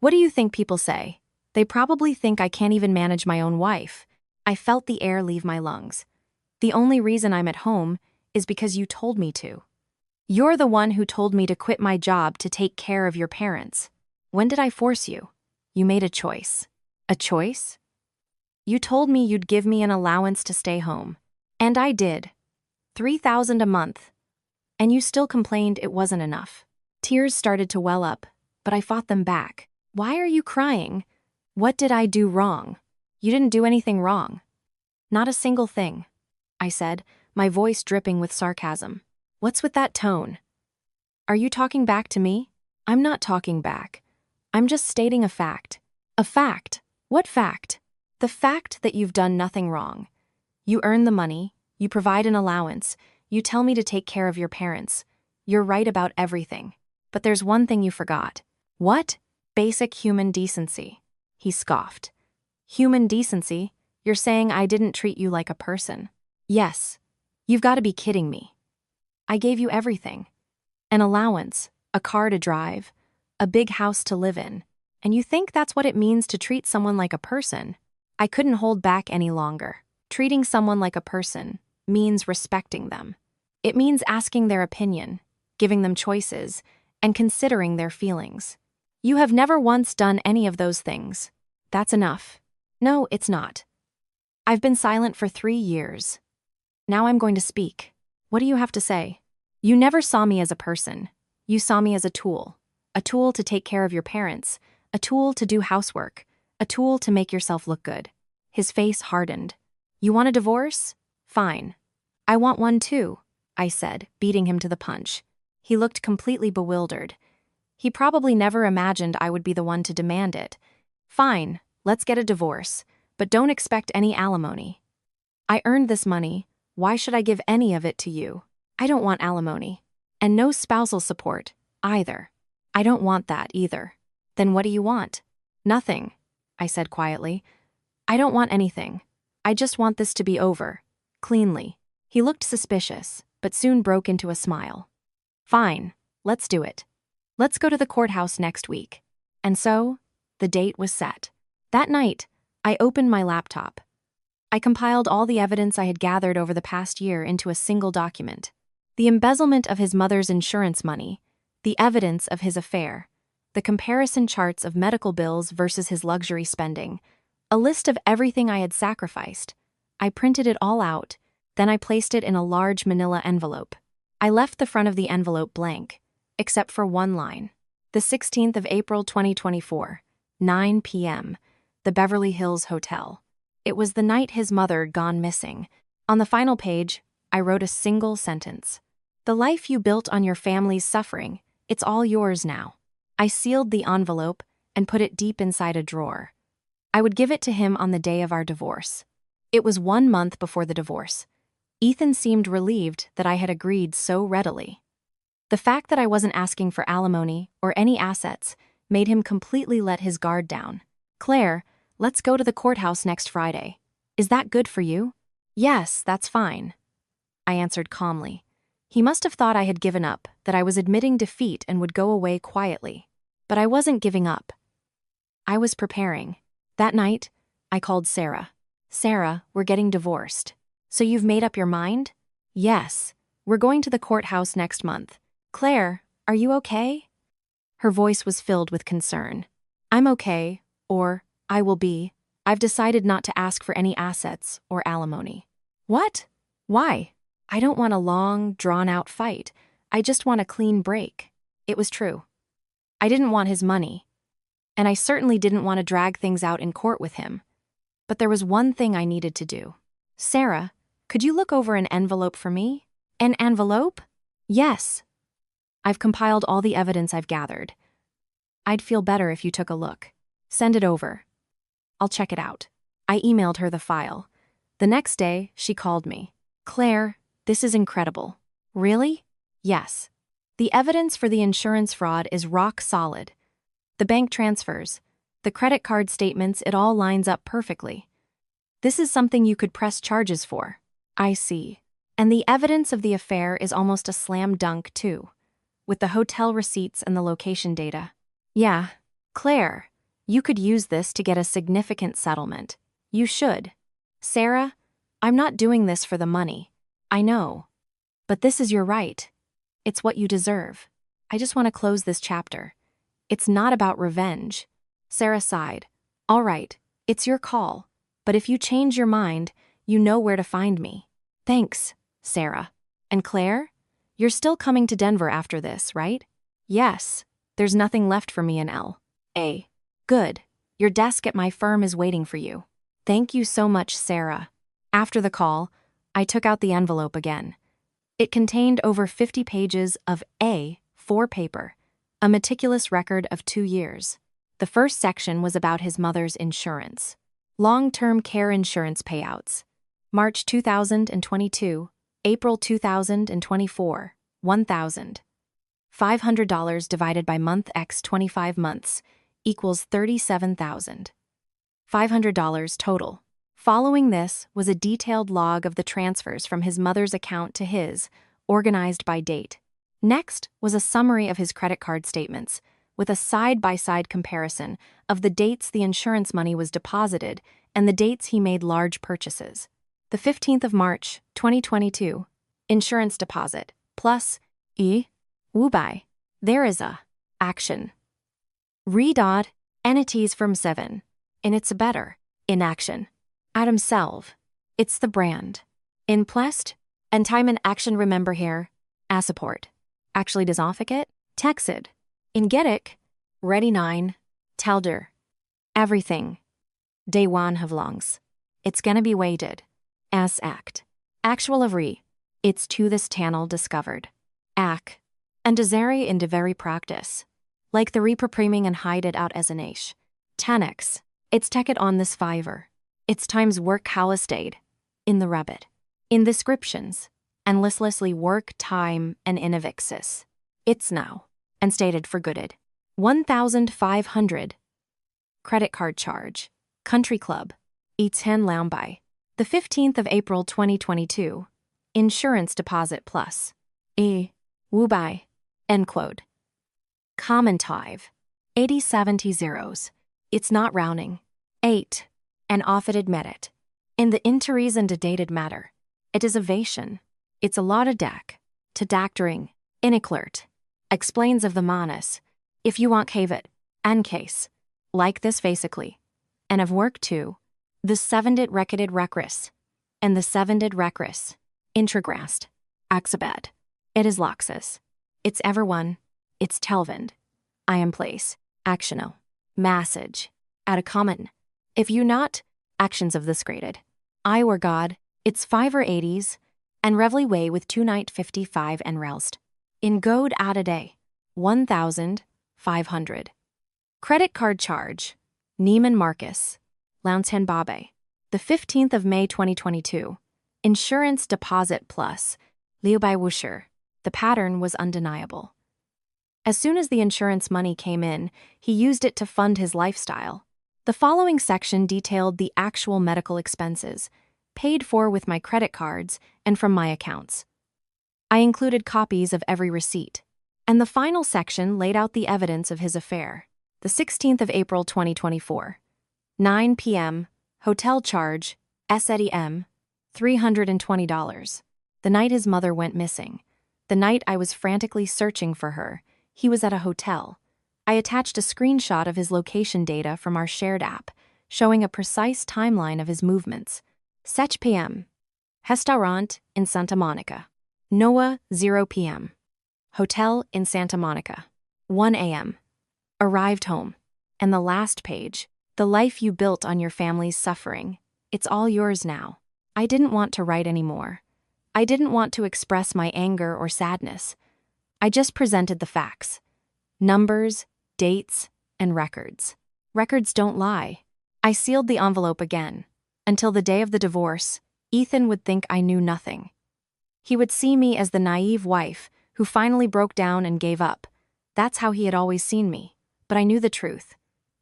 Speaker 1: What do you think people say? They probably think I can't even manage my own wife. I felt the air leave my lungs. The only reason I'm at home is because you told me to. You're the one who told me to quit my job to take care of your parents. When did I force you? You made a choice. A choice? You told me you'd give me an allowance to stay home. And I did. $3,000 a month. And you still complained it wasn't enough. Tears started to well up, but I fought them back. Why are you crying? What did I do wrong? You didn't do anything wrong. Not a single thing, I said, my voice dripping with sarcasm. What's with that tone? Are you talking back to me? I'm not talking back. I'm just stating a fact. A fact? What fact? The fact that you've done nothing wrong. You earn the money, you provide an allowance, you tell me to take care of your parents. You're right about everything. But there's one thing you forgot. What? Basic human decency. He scoffed. Human decency? You're saying I didn't treat you like a person? Yes. You've got to be kidding me. I gave you everything. An allowance, a car to drive, a big house to live in. And you think that's what it means to treat someone like a person? I couldn't hold back any longer. Treating someone like a person means respecting them. It means asking their opinion, giving them choices, and considering their feelings. You have never once done any of those things. That's enough. No, it's not. I've been silent for 3 years. Now I'm going to speak. What do you have to say? You never saw me as a person. You saw me as a tool to take care of your parents, a tool to do housework, a tool to make yourself look good. His face hardened. You want a divorce? Fine. I want one too, I said, beating him to the punch. He looked completely bewildered. He probably never imagined I would be the one to demand it. Fine, let's get a divorce, but don't expect any alimony. I earned this money. Why should I give any of it to you? I don't want alimony. And no spousal support, either. I don't want that either. Then what do you want? Nothing, I said quietly. I don't want anything. I just want this to be over. Cleanly. He looked suspicious, but soon broke into a smile. Fine, let's do it. Let's go to the courthouse next week. And so, the date was set. That night, I opened my laptop. I compiled all the evidence I had gathered over the past year into a single document. The embezzlement of his mother's insurance money, the evidence of his affair, the comparison charts of medical bills versus his luxury spending, a list of everything I had sacrificed. I printed it all out, then I placed it in a large manila envelope. I left the front of the envelope blank, except for one line. The 16th of April 2024, 9 p.m., the Beverly Hills Hotel. It was the night his mother had gone missing. On the final page, I wrote a single sentence. The life you built on your family's suffering, it's all yours now. I sealed the envelope and put it deep inside a drawer. I would give it to him on the day of our divorce. It was 1 month before the divorce. Ethan seemed relieved that I had agreed so readily. The fact that I wasn't asking for alimony or any assets made him completely let his guard down. Claire, let's go to the courthouse next Friday. Is that good for you? Yes, that's fine, I answered calmly. He must have thought I had given up, that I was admitting defeat and would go away quietly. But I wasn't giving up. I was preparing. That night, I called Sarah. Sarah, we're getting divorced. So you've made up your mind? Yes. We're going to the courthouse next month. Claire, are you okay? Her voice was filled with concern. I'm okay, or I will be. I've decided not to ask for any assets or alimony. What? Why? I don't want a long, drawn-out fight. I just want a clean break. It was true. I didn't want his money. And I certainly didn't want to drag things out in court with him. But there was one thing I needed to do. Sarah, could you look over an envelope for me? An envelope? Yes. I've compiled all the evidence I've gathered. I'd feel better if you took a look. Send it over. I'll check it out. I emailed her the file. The next day, she called me. Claire, this is incredible. Really? Yes. The evidence for the insurance fraud is rock solid. The bank transfers, the credit card statements, it all lines up perfectly. This is something you could press charges for. I see. And the evidence of the affair is almost a slam dunk, too, with the hotel receipts and the location data. Yeah. Claire, you could use this to get a significant settlement. You should. Sarah, I'm not doing this for the money. I know. But this is your right. It's what you deserve. I just want to close this chapter. It's not about revenge. Sarah sighed. All right, it's your call. But if you change your mind, you know where to find me. Thanks, Sarah. And Claire? You're still coming to Denver after this, right? Yes. There's nothing left for me in L.A. Good. Your desk at my firm is waiting for you. Thank you so much, Sarah. After the call, I took out the envelope again. It contained over 50 pages of A4 paper, a meticulous record of 2 years. The first section was about his mother's insurance. Long-term care insurance payouts. March 2022, April 2024, $1,000. $500 divided by month x 25 months equals $37,000. $500 total. Following this was a detailed log of the transfers from his mother's account to his, organized by date. Next was a summary of his credit card statements, with a side-by-side comparison of the dates the insurance money was deposited and the dates he made large purchases. The 15th of March, 2022, insurance deposit, plus Wubai. There is a action. Redod, entities from 7. And it's a better, in action. Adam Selv. It's the brand. In Plest, and time in action remember here, a support. Actually does it? Texted. In Getik, Ready 9, Telder. Everything. Day 1 have longs. It's gonna be weighted. As act. Actual of re. It's to this channel discovered. Ac. And desare in de very practice. Like the repriming and hide it out as an ash. Tanex. It's tech it on this fiver. It's times work how stayed. In the rabbit. In descriptions. And listlessly work time and innovixis. It's now. And stated for gooded. 1,500. Credit card charge. Country Club. Eats hen lounby. The 15th of April 2022. Insurance deposit plus. Wubai. End quote. Commentive. 80-70 zeros. It's not rounding. 8. And offered merit. In the interies and dated matter. It is ovation. It's a lot of deck. To doctoring. Iniclert. Explains of the manus. If you want cave it. And case. Like this basically. And of work too. The 7-dit recorded recris. And the 7-dit recris. Intragrast. Axabed. It is Loxus. It's everyone. It's Telvind. I am place. Actional. Massage. At a common. If you not, actions of this graded. I were God. It's 5 or 80s. and Revely Way with 2 night 55 and Relst. In Goad at a day, 1,500. Credit card charge, Neiman Marcus, Lounten Babe. The 15th of May 2022. Insurance deposit plus, Liu Bai Wuxi. The pattern was undeniable. As soon as the insurance money came in, he used it to fund his lifestyle. The following section detailed the actual medical expenses, paid for with my credit cards and from my accounts. I included copies of every receipt. And the final section laid out the evidence of his affair. The 16th of April 2024. 9 p.m. Hotel charge, SEDM, $320. The night his mother went missing. The night I was frantically searching for her, he was at a hotel. I attached a screenshot of his location data from our shared app, showing a precise timeline of his movements. 7 p.m. Restaurant in Santa Monica. Noah, 0 p.m. Hotel in Santa Monica. 1 a.m. Arrived home. And the last page, the life you built on your family's suffering. It's all yours now. I didn't want to write anymore. I didn't want to express my anger or sadness. I just presented the facts. Numbers, dates, and records. Records don't lie. I sealed the envelope again. Until the day of the divorce, Ethan would think I knew nothing. He would see me as the naive wife who finally broke down and gave up. That's how he had always seen me. But I knew the truth.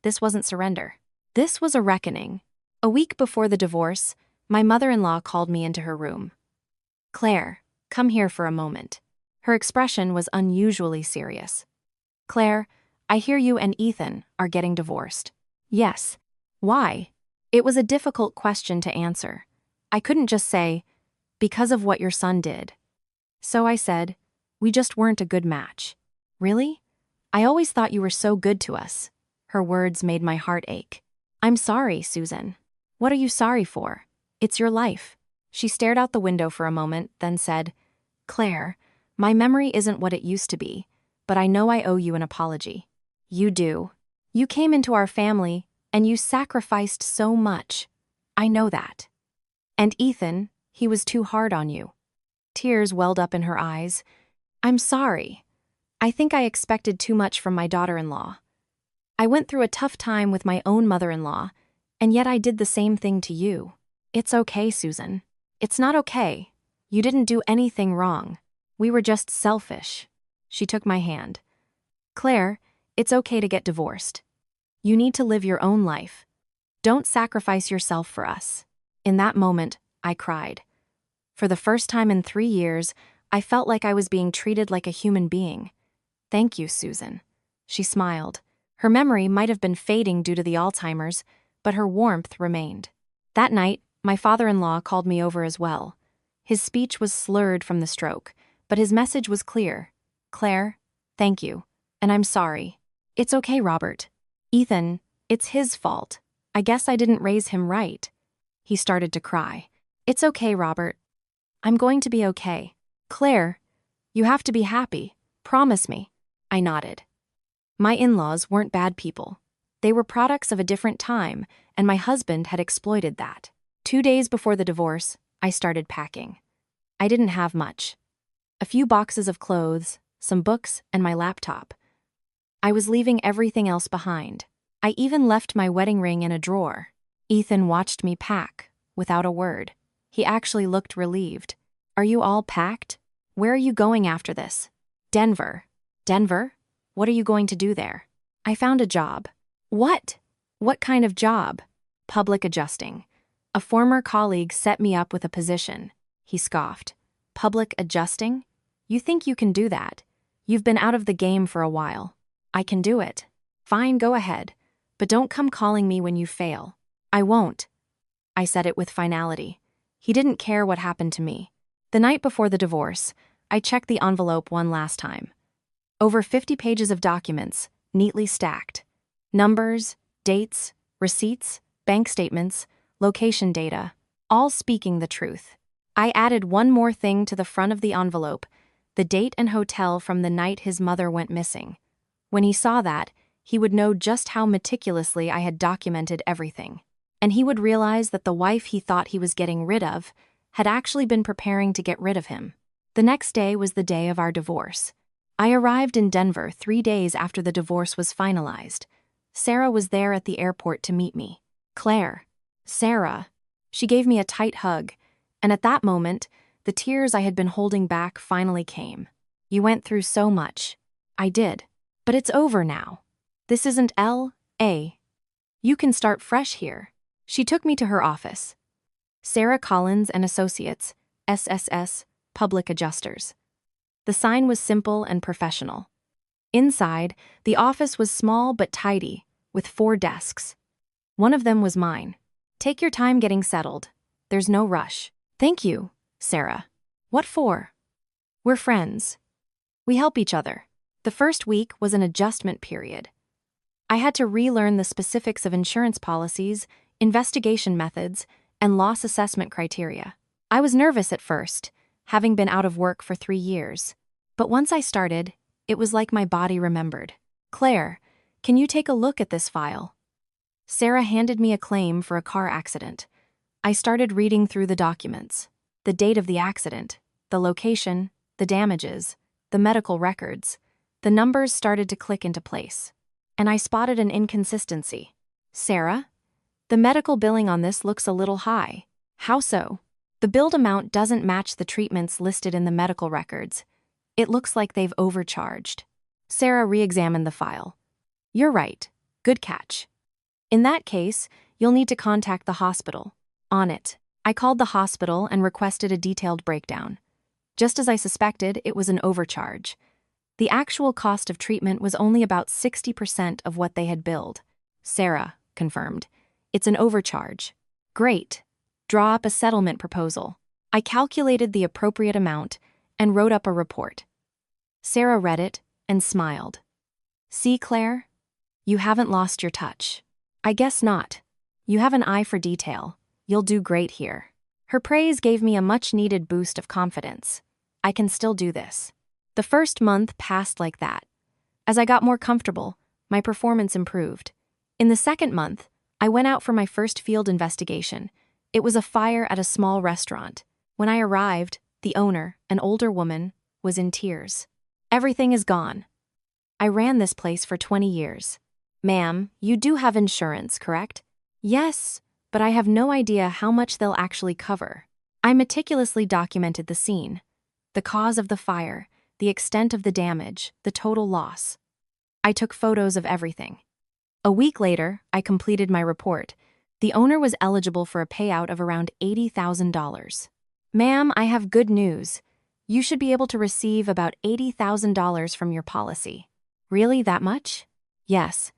Speaker 1: This wasn't surrender. This was a reckoning. A week before the divorce, my mother-in-law called me into her room. "Claire, come here for a moment." Her expression was unusually serious. "Claire, I hear you and Ethan are getting divorced." "Yes." "Why?" It was a difficult question to answer. I couldn't just say, "Because of what your son did." So I said, "We just weren't a good match." "Really? I always thought you were so good to us." Her words made my heart ache. "I'm sorry, Susan." "What are you sorry for? It's your life." She stared out the window for a moment, then said, "Claire, my memory isn't what it used to be, but I know I owe you an apology." "You do. You came into our family, and you sacrificed so much. I know that. And Ethan, he was too hard on you." Tears welled up in her eyes. "I'm sorry. I think I expected too much from my daughter-in-law. I went through a tough time with my own mother-in-law, and yet I did the same thing to you." "It's okay, Susan. It's not okay. You didn't do anything wrong. We were just selfish." She took my hand. "Claire, it's okay to get divorced. You need to live your own life. Don't sacrifice yourself for us." In that moment, I cried. For the first time in 3 years, I felt like I was being treated like a human being. "Thank you, Susan." She smiled. Her memory might have been fading due to the Alzheimer's, but her warmth remained. That night, my father-in-law called me over as well. His speech was slurred from the stroke, but his message was clear. "Claire, thank you. And I'm sorry." "It's okay, Robert. Ethan, it's his fault. I guess I didn't raise him right." He started to cry. "It's okay, Robert. I'm going to be okay. Claire, you have to be happy. Promise me." I nodded. My in-laws weren't bad people. They were products of a different time, and my husband had exploited that. 2 days before the divorce, I started packing. I didn't have much. A few boxes of clothes, some books, and my laptop. I was leaving everything else behind. I even left my wedding ring in a drawer. Ethan watched me pack, without a word. He actually looked relieved. "Are you all packed? Where are you going after this?" "Denver." "Denver? What are you going to do there?" "I found a job." "What? What kind of job?" "Public adjusting. A former colleague set me up with a position." He scoffed. "Public adjusting? You think you can do that? You've been out of the game for a while." "I can do it." "Fine, go ahead. But don't come calling me when you fail." "I won't." I said it with finality. He didn't care what happened to me. The night before the divorce, I checked the envelope one last time. Over 50 pages of documents, neatly stacked. Numbers, dates, receipts, bank statements, location data, all speaking the truth. I added one more thing to the front of the envelope, the date and hotel from the night his mother went missing. When he saw that, he would know just how meticulously I had documented everything. And he would realize that the wife he thought he was getting rid of had actually been preparing to get rid of him. The next day was the day of our divorce. I arrived in Denver 3 days after the divorce was finalized. Sarah was there at the airport to meet me. Claire. Sarah. She gave me a tight hug, and at that moment, the tears I had been holding back finally came. You went through so much. I did. But it's over now. This isn't L.A. You can start fresh here. She took me to her office. Sarah Collins and Associates, SSS, Public Adjusters. The sign was simple and professional. Inside, the office was small but tidy, with 4 desks. One of them was mine. Take your time getting settled. There's no rush. Thank you, Sarah. What for? We're friends. We help each other. The first week was an adjustment period. I had to relearn the specifics of insurance policies, investigation methods, and loss assessment criteria. I was nervous at first, having been out of work for 3 years. But once I started, it was like my body remembered. Claire, can you take a look at this file? Sarah handed me a claim for a car accident. I started reading through the documents. The date of the accident, the location, the damages, the medical records. The numbers started to click into place. And I spotted an inconsistency. Sarah, the medical billing on this looks a little high. How so? The billed amount doesn't match the treatments listed in the medical records. It looks like they've overcharged. Sarah re-examined the file. You're right. Good catch. In that case, you'll need to contact the hospital. On it, I called the hospital and requested a detailed breakdown. Just as I suspected, it was an overcharge. The actual cost of treatment was only about 60% of what they had billed. Sarah confirmed. It's an overcharge. Great. Draw up a settlement proposal. I calculated the appropriate amount and wrote up a report. Sarah read it and smiled. See, Claire? You haven't lost your touch. I guess not. You have an eye for detail. You'll do great here. Her praise gave me a much-needed boost of confidence. I can still do this. The first month passed like that. As I got more comfortable, my performance improved. In the second month, I went out for my first field investigation. It was a fire at a small restaurant. When I arrived, the owner, an older woman, was in tears. Everything is gone. I ran this place for 20 years. Ma'am, you do have insurance, correct? Yes, but I have no idea how much they'll actually cover. I meticulously documented the scene, the cause of the fire, the extent of the damage, the total loss. I took photos of everything. A week later, I completed my report. The owner was eligible for a payout of around $80,000. Ma'am, I have good news. You should be able to receive about $80,000 from your policy. Really, that much? Yes.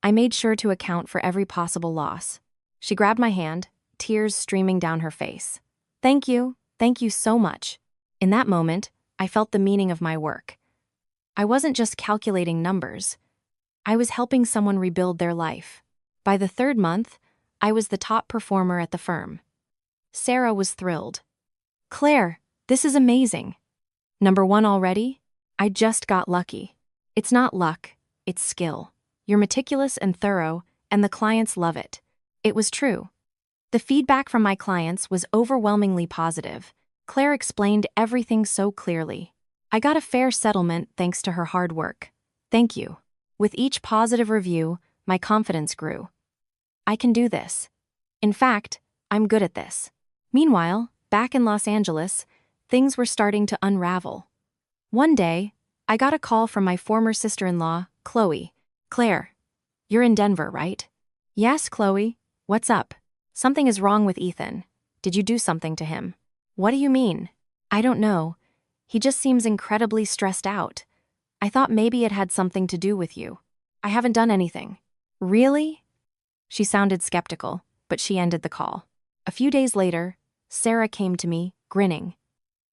Speaker 1: I made sure to account for every possible loss. She grabbed my hand, tears streaming down her face. Thank you so much. In that moment, I felt the meaning of my work. I wasn't just calculating numbers. I was helping someone rebuild their life. By the 3rd month, I was the top performer at the firm. Sarah was thrilled. Claire, this is amazing. Number 1 already? I just got lucky. It's not luck, it's skill. You're meticulous and thorough, and the clients love it. It was true. The feedback from my clients was overwhelmingly positive. Claire explained everything so clearly. I got a fair settlement thanks to her hard work. Thank you. With each positive review, my confidence grew. I can do this. In fact, I'm good at this. Meanwhile, back in Los Angeles, things were starting to unravel. One day, I got a call from my former sister-in-law, Chloe. Claire, you're in Denver, right? Yes, Chloe. What's up? Something is wrong with Ethan. Did you do something to him? What do you mean? I don't know. He just seems incredibly stressed out. I thought maybe it had something to do with you. I haven't done anything. Really? She sounded skeptical, but she ended the call. A few days later, Sarah came to me, grinning.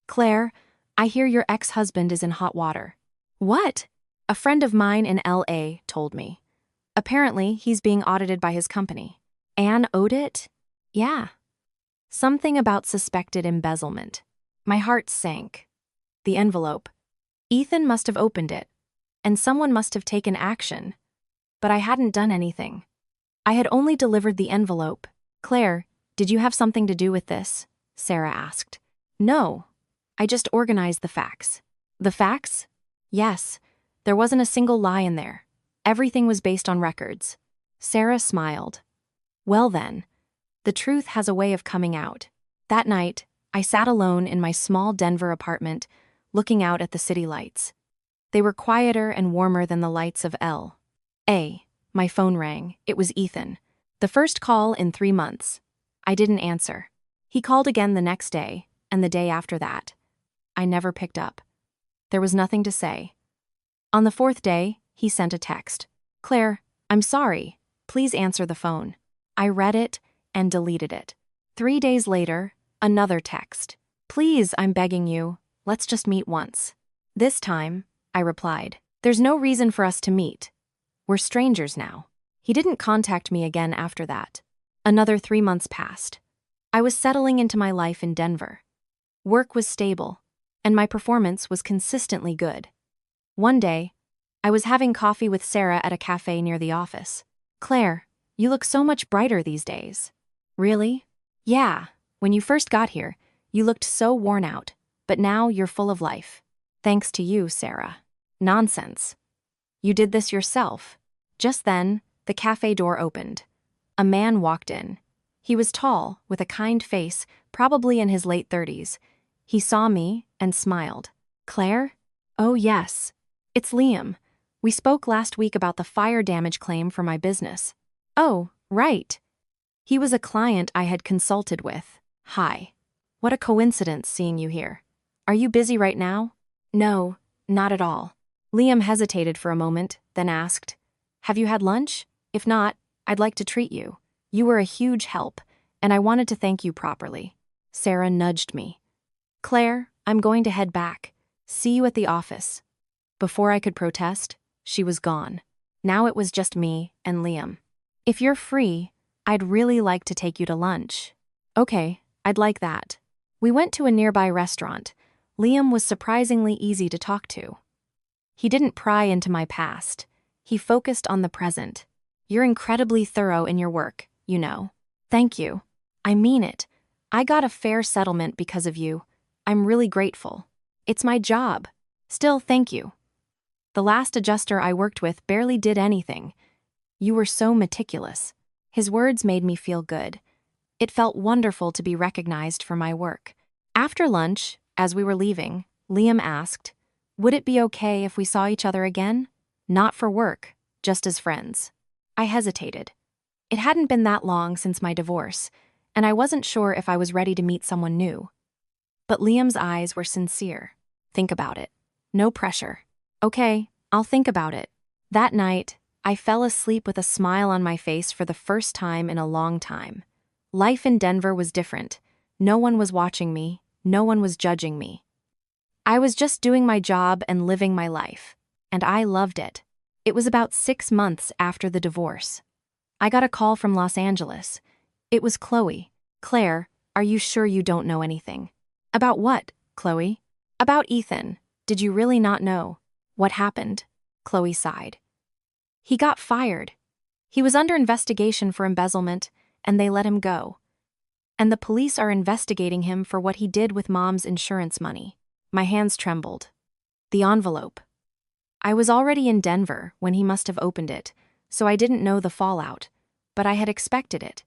Speaker 1: Claire, I hear your ex-husband is in hot water. What? A friend of mine in L.A. told me. Apparently, he's being audited by his company. Ann Audit? Yeah. Something about suspected embezzlement. My heart sank. The envelope. Ethan must have opened it, and someone must have taken action. But I hadn't done anything. I had only delivered the envelope. Claire, did you have something to do with this? Sarah asked. No, I just organized the facts. The facts? Yes. There wasn't a single lie in there. Everything was based on records. Sarah smiled. Well then, the truth has a way of coming out. That night, I sat alone in my small Denver apartment, looking out at the city lights. They were quieter and warmer than the lights of L.A. My phone rang. It was Ethan. The first call in 3 months. I didn't answer. He called again the next day, and the day after that. I never picked up. There was nothing to say. On the 4th day, he sent a text. Claire, I'm sorry. Please answer the phone. I read it and deleted it. 3 days later, another text. Please, I'm begging you. Let's just meet once. This time, I replied, there's no reason for us to meet. We're strangers now. He didn't contact me again after that. Another 3 months passed. I was settling into my life in Denver. Work was stable, and my performance was consistently good. One day, I was having coffee with Sarah at a cafe near the office. Claire, you look so much brighter these days. Really? Yeah, when you first got here, you looked so worn out, but now you're full of life. Thanks to you, Sarah. Nonsense. You did this yourself. Just then, the cafe door opened. A man walked in. He was tall, with a kind face, probably in his late 30s. He saw me and smiled. Claire? Oh yes. It's Liam. We spoke last week about the fire damage claim for my business. Oh, right. He was a client I had consulted with. Hi. What a coincidence seeing you here. Are you busy right now? No, not at all. Liam hesitated for a moment, then asked, have you had lunch? If not, I'd like to treat you. You were a huge help, and I wanted to thank you properly. Sarah nudged me. Claire, I'm going to head back. See you at the office. Before I could protest, she was gone. Now it was just me and Liam. If you're free, I'd really like to take you to lunch. Okay, I'd like that. We went to a nearby restaurant. Liam was surprisingly easy to talk to. He didn't pry into my past. He focused on the present. You're incredibly thorough in your work, you know. Thank you. I mean it. I got a fair settlement because of you. I'm really grateful. It's my job. Still, thank you. The last adjuster I worked with barely did anything. You were so meticulous. His words made me feel good. It felt wonderful to be recognized for my work. After lunch, as we were leaving, Liam asked, would it be okay if we saw each other again? Not for work, just as friends. I hesitated. It hadn't been that long since my divorce, and I wasn't sure if I was ready to meet someone new. But Liam's eyes were sincere. Think about it. No pressure. Okay, I'll think about it. That night, I fell asleep with a smile on my face for the first time in a long time. Life in Denver was different. No one was watching me. No one was judging me. I was just doing my job and living my life. And I loved it. It was about 6 months after the divorce. I got a call from Los Angeles. It was Chloe. Claire, are you sure you don't know anything? About what, Chloe? About Ethan. Did you really not know? What happened? Chloe sighed. He got fired. He was under investigation for embezzlement, and they let him go. And the police are investigating him for what he did with Mom's insurance money. My hands trembled. The envelope. I was already in Denver when he must have opened it, so I didn't know the fallout, but I had expected it.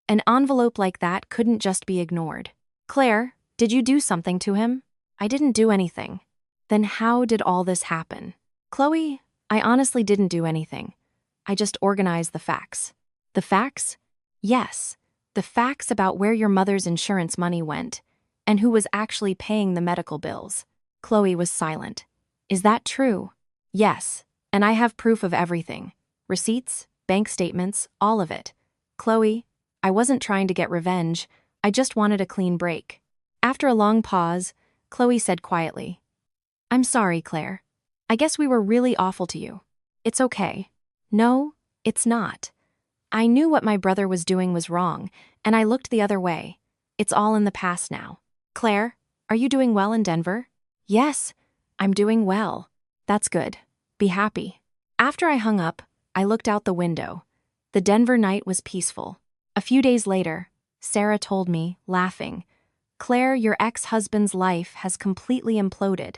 Speaker 1: An envelope like that couldn't just be ignored. Claire, did you do something to him? I didn't do anything. Then how did all this happen? Chloe, I honestly didn't do anything. I just organized the facts. The facts? Yes, the facts about where your mother's insurance money went and who was actually paying the medical bills. Chloe was silent. Is that true? Yes, and I have proof of everything. Receipts, bank statements, all of it. Chloe, I wasn't trying to get revenge. I just wanted a clean break. After a long pause, Chloe said quietly, I'm sorry, Claire. I guess we were really awful to you. It's okay. No, it's not. I knew what my brother was doing was wrong, and I looked the other way. It's all in the past now. Claire, are you doing well in Denver? Yes, I'm doing well. That's good. Be happy. After I hung up, I looked out the window. The Denver night was peaceful. A few days later, Sarah told me, laughing, Claire, your ex-husband's life has completely imploded.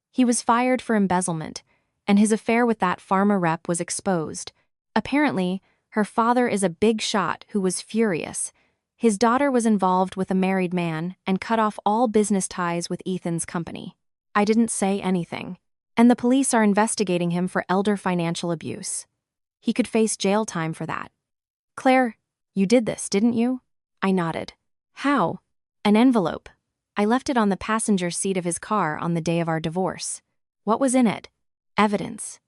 Speaker 1: He was fired for embezzlement, and his affair with that pharma rep was exposed. Apparently, her father is a big shot who was furious. His daughter was involved with a married man and cut off all business ties with Ethan's company. I didn't say anything, and the police are investigating him for elder financial abuse. He could face jail time for that. Claire, you did this, didn't you? I nodded. How? An envelope. I left it on the passenger seat of his car on the day of our divorce. What was in it? Evidence.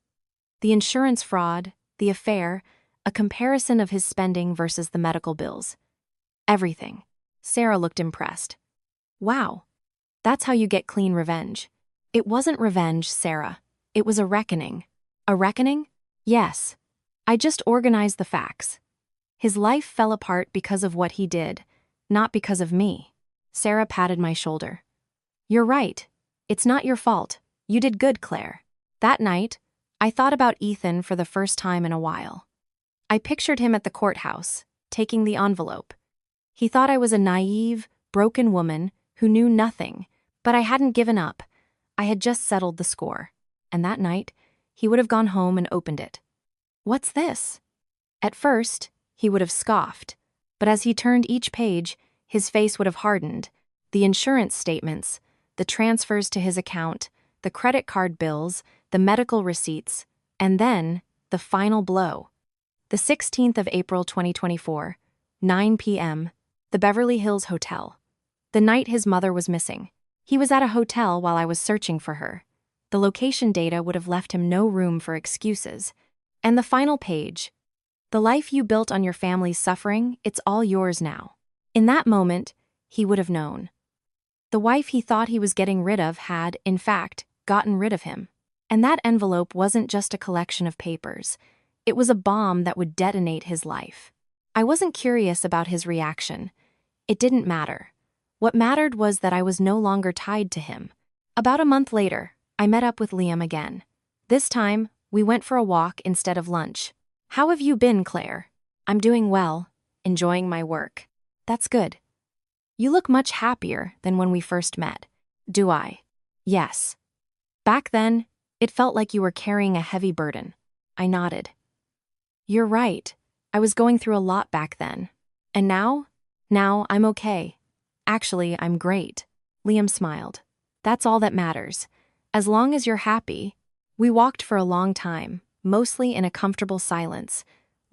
Speaker 1: The insurance fraud, the affair, a comparison of his spending versus the medical bills. Everything. Sarah looked impressed. Wow. That's how you get clean revenge. It wasn't revenge, Sarah. It was a reckoning. A reckoning? Yes. I just organized the facts. His life fell apart because of what he did, not because of me. Sarah patted my shoulder. You're right. It's not your fault. You did good, Claire. That night, I thought about Ethan for the first time in a while. I pictured him at the courthouse, taking the envelope. He thought I was a naive, broken woman who knew nothing, but I hadn't given up. I had just settled the score. And that night, he would have gone home and opened it. What's this? At first, he would have scoffed, but as he turned each page, his face would have hardened. The insurance statements, the transfers to his account, the credit card bills, the medical receipts, and then the final blow. The 16th of April 2024, 9 p.m., the Beverly Hills Hotel. The night his mother was missing. He was at a hotel while I was searching for her. The location data would have left him no room for excuses. And the final page. The life you built on your family's suffering, it's all yours now. In that moment, he would have known. The wife he thought he was getting rid of had, in fact, gotten rid of him. And that envelope wasn't just a collection of papers. It was a bomb that would detonate his life. I wasn't curious about his reaction. It didn't matter. What mattered was that I was no longer tied to him. About a month later, I met up with Liam again. This time, we went for a walk instead of lunch. How have you been, Claire? I'm doing well, enjoying my work. That's good. You look much happier than when we first met. Do I? Yes. Back then, it felt like you were carrying a heavy burden. I nodded. You're right. I was going through a lot back then. And now? Now I'm okay. Actually, I'm great. Liam smiled. That's all that matters. As long as you're happy. We walked for a long time, mostly in a comfortable silence.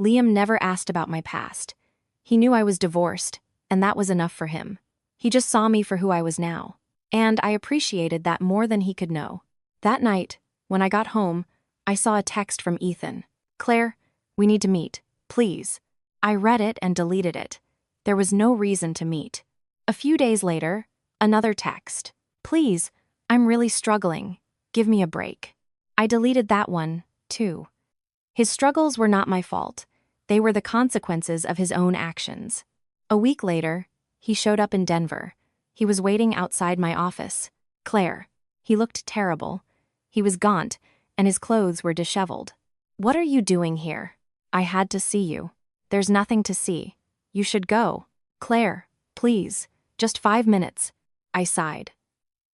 Speaker 1: Liam never asked about my past. He knew I was divorced, and that was enough for him. He just saw me for who I was now. And I appreciated that more than he could know. That night, when I got home, I saw a text from Ethan. Claire, we need to meet, please. I read it and deleted it. There was no reason to meet. A few days later, another text. Please, I'm really struggling. Give me a break. I deleted that one, too. His struggles were not my fault. They were the consequences of his own actions. A week later, he showed up in Denver. He was waiting outside my office. Claire. He looked terrible. He was gaunt, and his clothes were disheveled. What are you doing here? I had to see you. There's nothing to see. You should go. Claire, please, just 5 minutes. I sighed.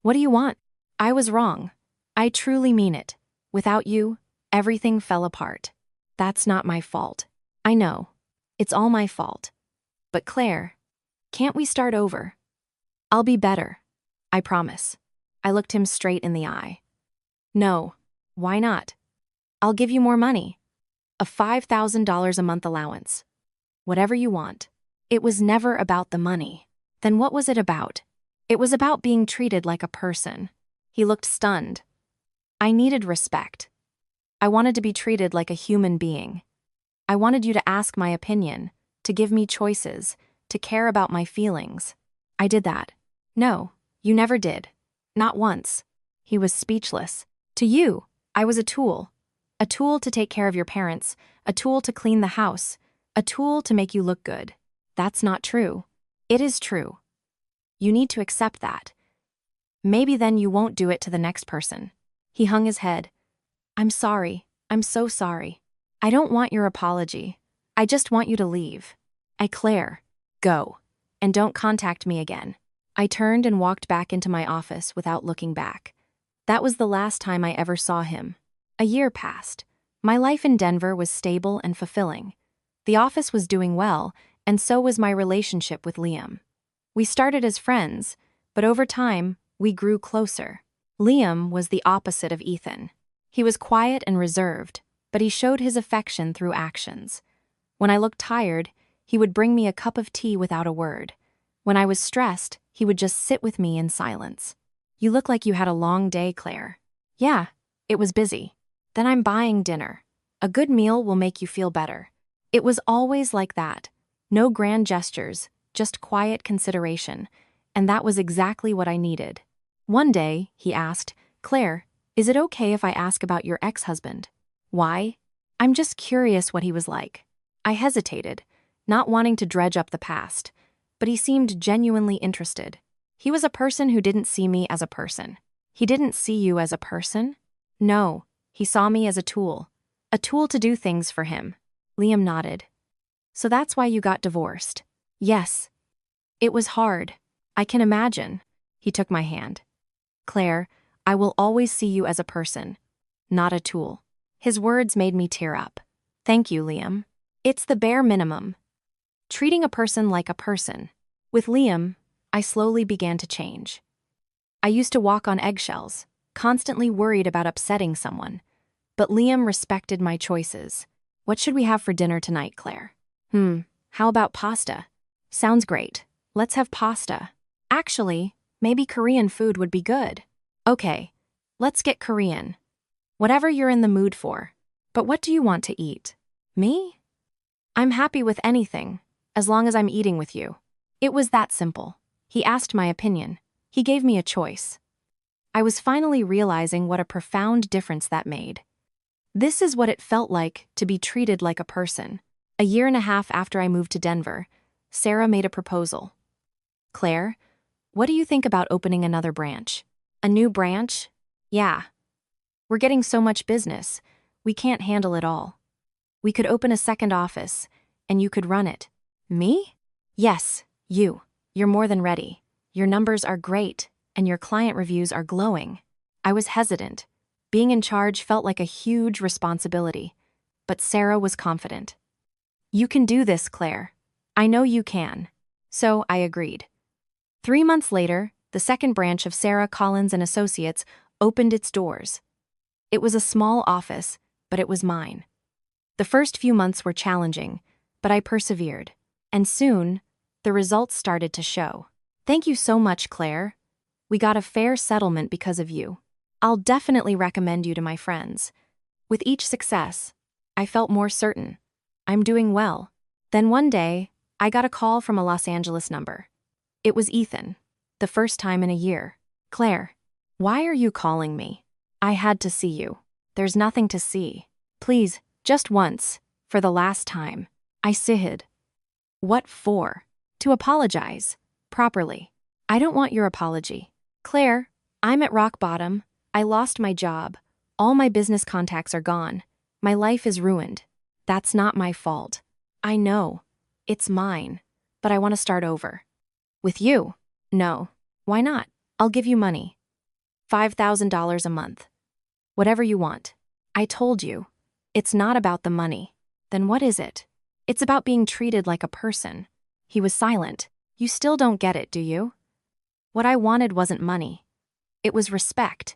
Speaker 1: What do you want? I was wrong. I truly mean it. Without you, everything fell apart. That's not my fault. I know. It's all my fault. But Claire, can't we start over? I'll be better. I promise. I looked him straight in the eye. No. Why not? I'll give you more money. A $5,000 a month allowance. Whatever you want. It was never about the money. Then what was it about? It was about being treated like a person. He looked stunned. I needed respect. I wanted to be treated like a human being. I wanted you to ask my opinion, to give me choices, to care about my feelings. I did that. No, you never did. Not once. He was speechless. To you, I was a tool. A tool to take care of your parents, a tool to clean the house, a tool to make you look good. That's not true. It is true. You need to accept that. Maybe then you won't do it to the next person. He hung his head. I'm sorry. I'm so sorry. I don't want your apology. I just want you to leave. Claire, go. And don't contact me again. I turned and walked back into my office without looking back. That was the last time I ever saw him. A year passed. My life in Denver was stable and fulfilling. The office was doing well, and so was my relationship with Liam. We started as friends, but over time, we grew closer. Liam was the opposite of Ethan. He was quiet and reserved, but he showed his affection through actions. When I looked tired, he would bring me a cup of tea without a word. When I was stressed, he would just sit with me in silence. "You look like you had a long day, Claire." "Yeah, it was busy." "Then I'm buying dinner. A good meal will make you feel better." It was always like that. No grand gestures, just quiet consideration, and that was exactly what I needed. One day, he asked, "Claire, is it okay if I ask about your ex-husband?" "Why?" "I'm just curious what he was like." I hesitated, not wanting to dredge up the past, but he seemed genuinely interested. "He was a person who didn't see me as a person." "He didn't see you as a person?" "No, he saw me as a tool. A tool to do things for him." Liam nodded. "So that's why you got divorced?" "Yes." "It was hard. I can imagine." He took my hand. "Claire, I will always see you as a person, not a tool." His words made me tear up. "Thank you, Liam. It's the bare minimum. Treating a person like a person." With Liam, I slowly began to change. I used to walk on eggshells, constantly worried about upsetting someone. But Liam respected my choices. "What should we have for dinner tonight, Claire?" How about pasta?" "Sounds great. Let's have pasta. Actually, maybe Korean food would be good." "Okay, let's get Korean. Whatever you're in the mood for. But what do you want to eat?" "Me? I'm happy with anything, as long as I'm eating with you." It was that simple. He asked my opinion. He gave me a choice. I was finally realizing what a profound difference that made. This is what it felt like to be treated like a person. A year and a half after I moved to Denver, Sarah made a proposal. "Claire, what do you think about opening another branch?" "A new branch?" "Yeah. We're getting so much business. We can't handle it all. We could open a second office, and you could run it." "Me?" "Yes, you. You're more than ready. Your numbers are great, and your client reviews are glowing." I was hesitant. Being in charge felt like a huge responsibility. But Sarah was confident. "You can do this, Claire. I know you can." So I agreed. 3 months later, the second branch of Sarah Collins and Associates opened its doors. It was a small office, but it was mine. The first few months were challenging, but I persevered. And soon, the results started to show. "Thank you so much, Claire. We got a fair settlement because of you. I'll definitely recommend you to my friends." With each success, I felt more certain. I'm doing well. Then one day, I got a call from a Los Angeles number. It was Ethan, the first time in a year. "Claire, why are you calling me?" "I had to see you." "There's nothing to see. Please, just once, for the last time." I sighed. "What for?" "To apologize. Properly." "I don't want your apology. Claire, I'm at rock bottom. I lost my job. All my business contacts are gone. My life is ruined. That's not my fault. I know. It's mine. But I want to start over." "With you?" "No." "Why not? I'll give you money. $5,000 a month. Whatever you want." "I told you. It's not about the money." "Then what is it?" "It's about being treated like a person." He was silent. "You still don't get it, do you?" What I wanted wasn't money. It was respect.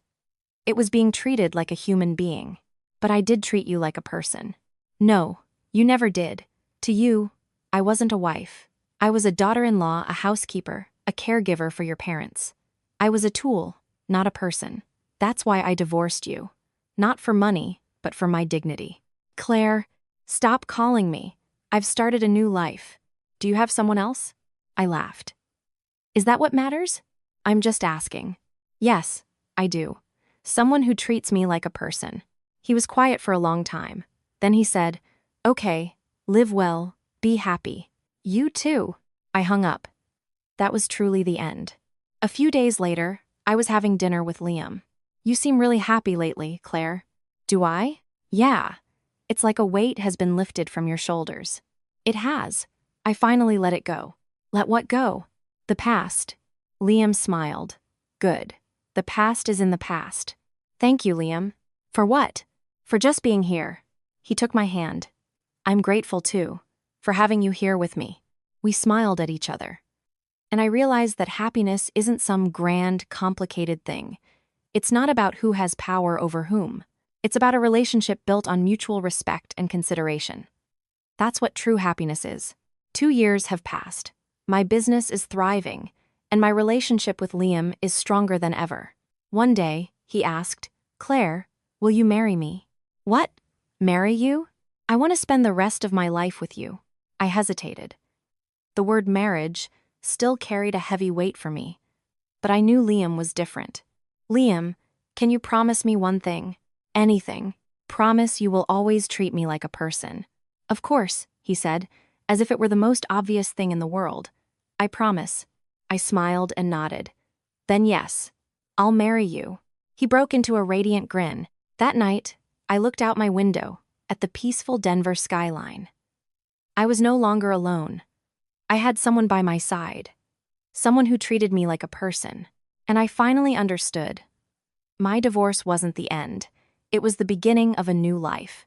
Speaker 1: It was being treated like a human being. "But I did treat you like a person." "No, you never did. To you, I wasn't a wife. I was a daughter-in-law, a housekeeper, a caregiver for your parents. I was a tool, not a person. That's why I divorced you. Not for money, but for my dignity." "Claire, stop calling me. I've started a new life. Do you have someone else?" I laughed. "Is that what matters?" "I'm just asking." "Yes, I do. Someone who treats me like a person." He was quiet for a long time. Then he said, "Okay, live well, be happy." "You too." I hung up. That was truly the end. A few days later, I was having dinner with Liam. "You seem really happy lately, Claire." "Do I?" "Yeah. It's like a weight has been lifted from your shoulders." "It has. I finally let it go." "Let what go?" "The past. Liam smiled. Good. The past is in the past. Thank you, Liam. For what? For just being here. He took my hand. I'm grateful too, for having you here with me. We smiled at each other. And I realized that happiness isn't some grand, complicated thing. It's not about who has power over whom. It's about a relationship built on mutual respect and consideration. That's what true happiness is. 2 years have passed. My business is thriving, and my relationship with Liam is stronger than ever. One day, he asked, Claire, will you marry me? What? Marry you? I want to spend the rest of my life with you. I hesitated. The word marriage still carried a heavy weight for me. But I knew Liam was different. Liam, can you promise me one thing? Anything. Promise you will always treat me like a person. Of course, he said, as if it were the most obvious thing in the world. I promise. I smiled and nodded. Then yes, I'll marry you. He broke into a radiant grin. That night, I looked out my window at the peaceful Denver skyline. I was no longer alone. I had someone by my side. Someone who treated me like a person. And I finally understood. My divorce wasn't the end. It was the beginning of a new life.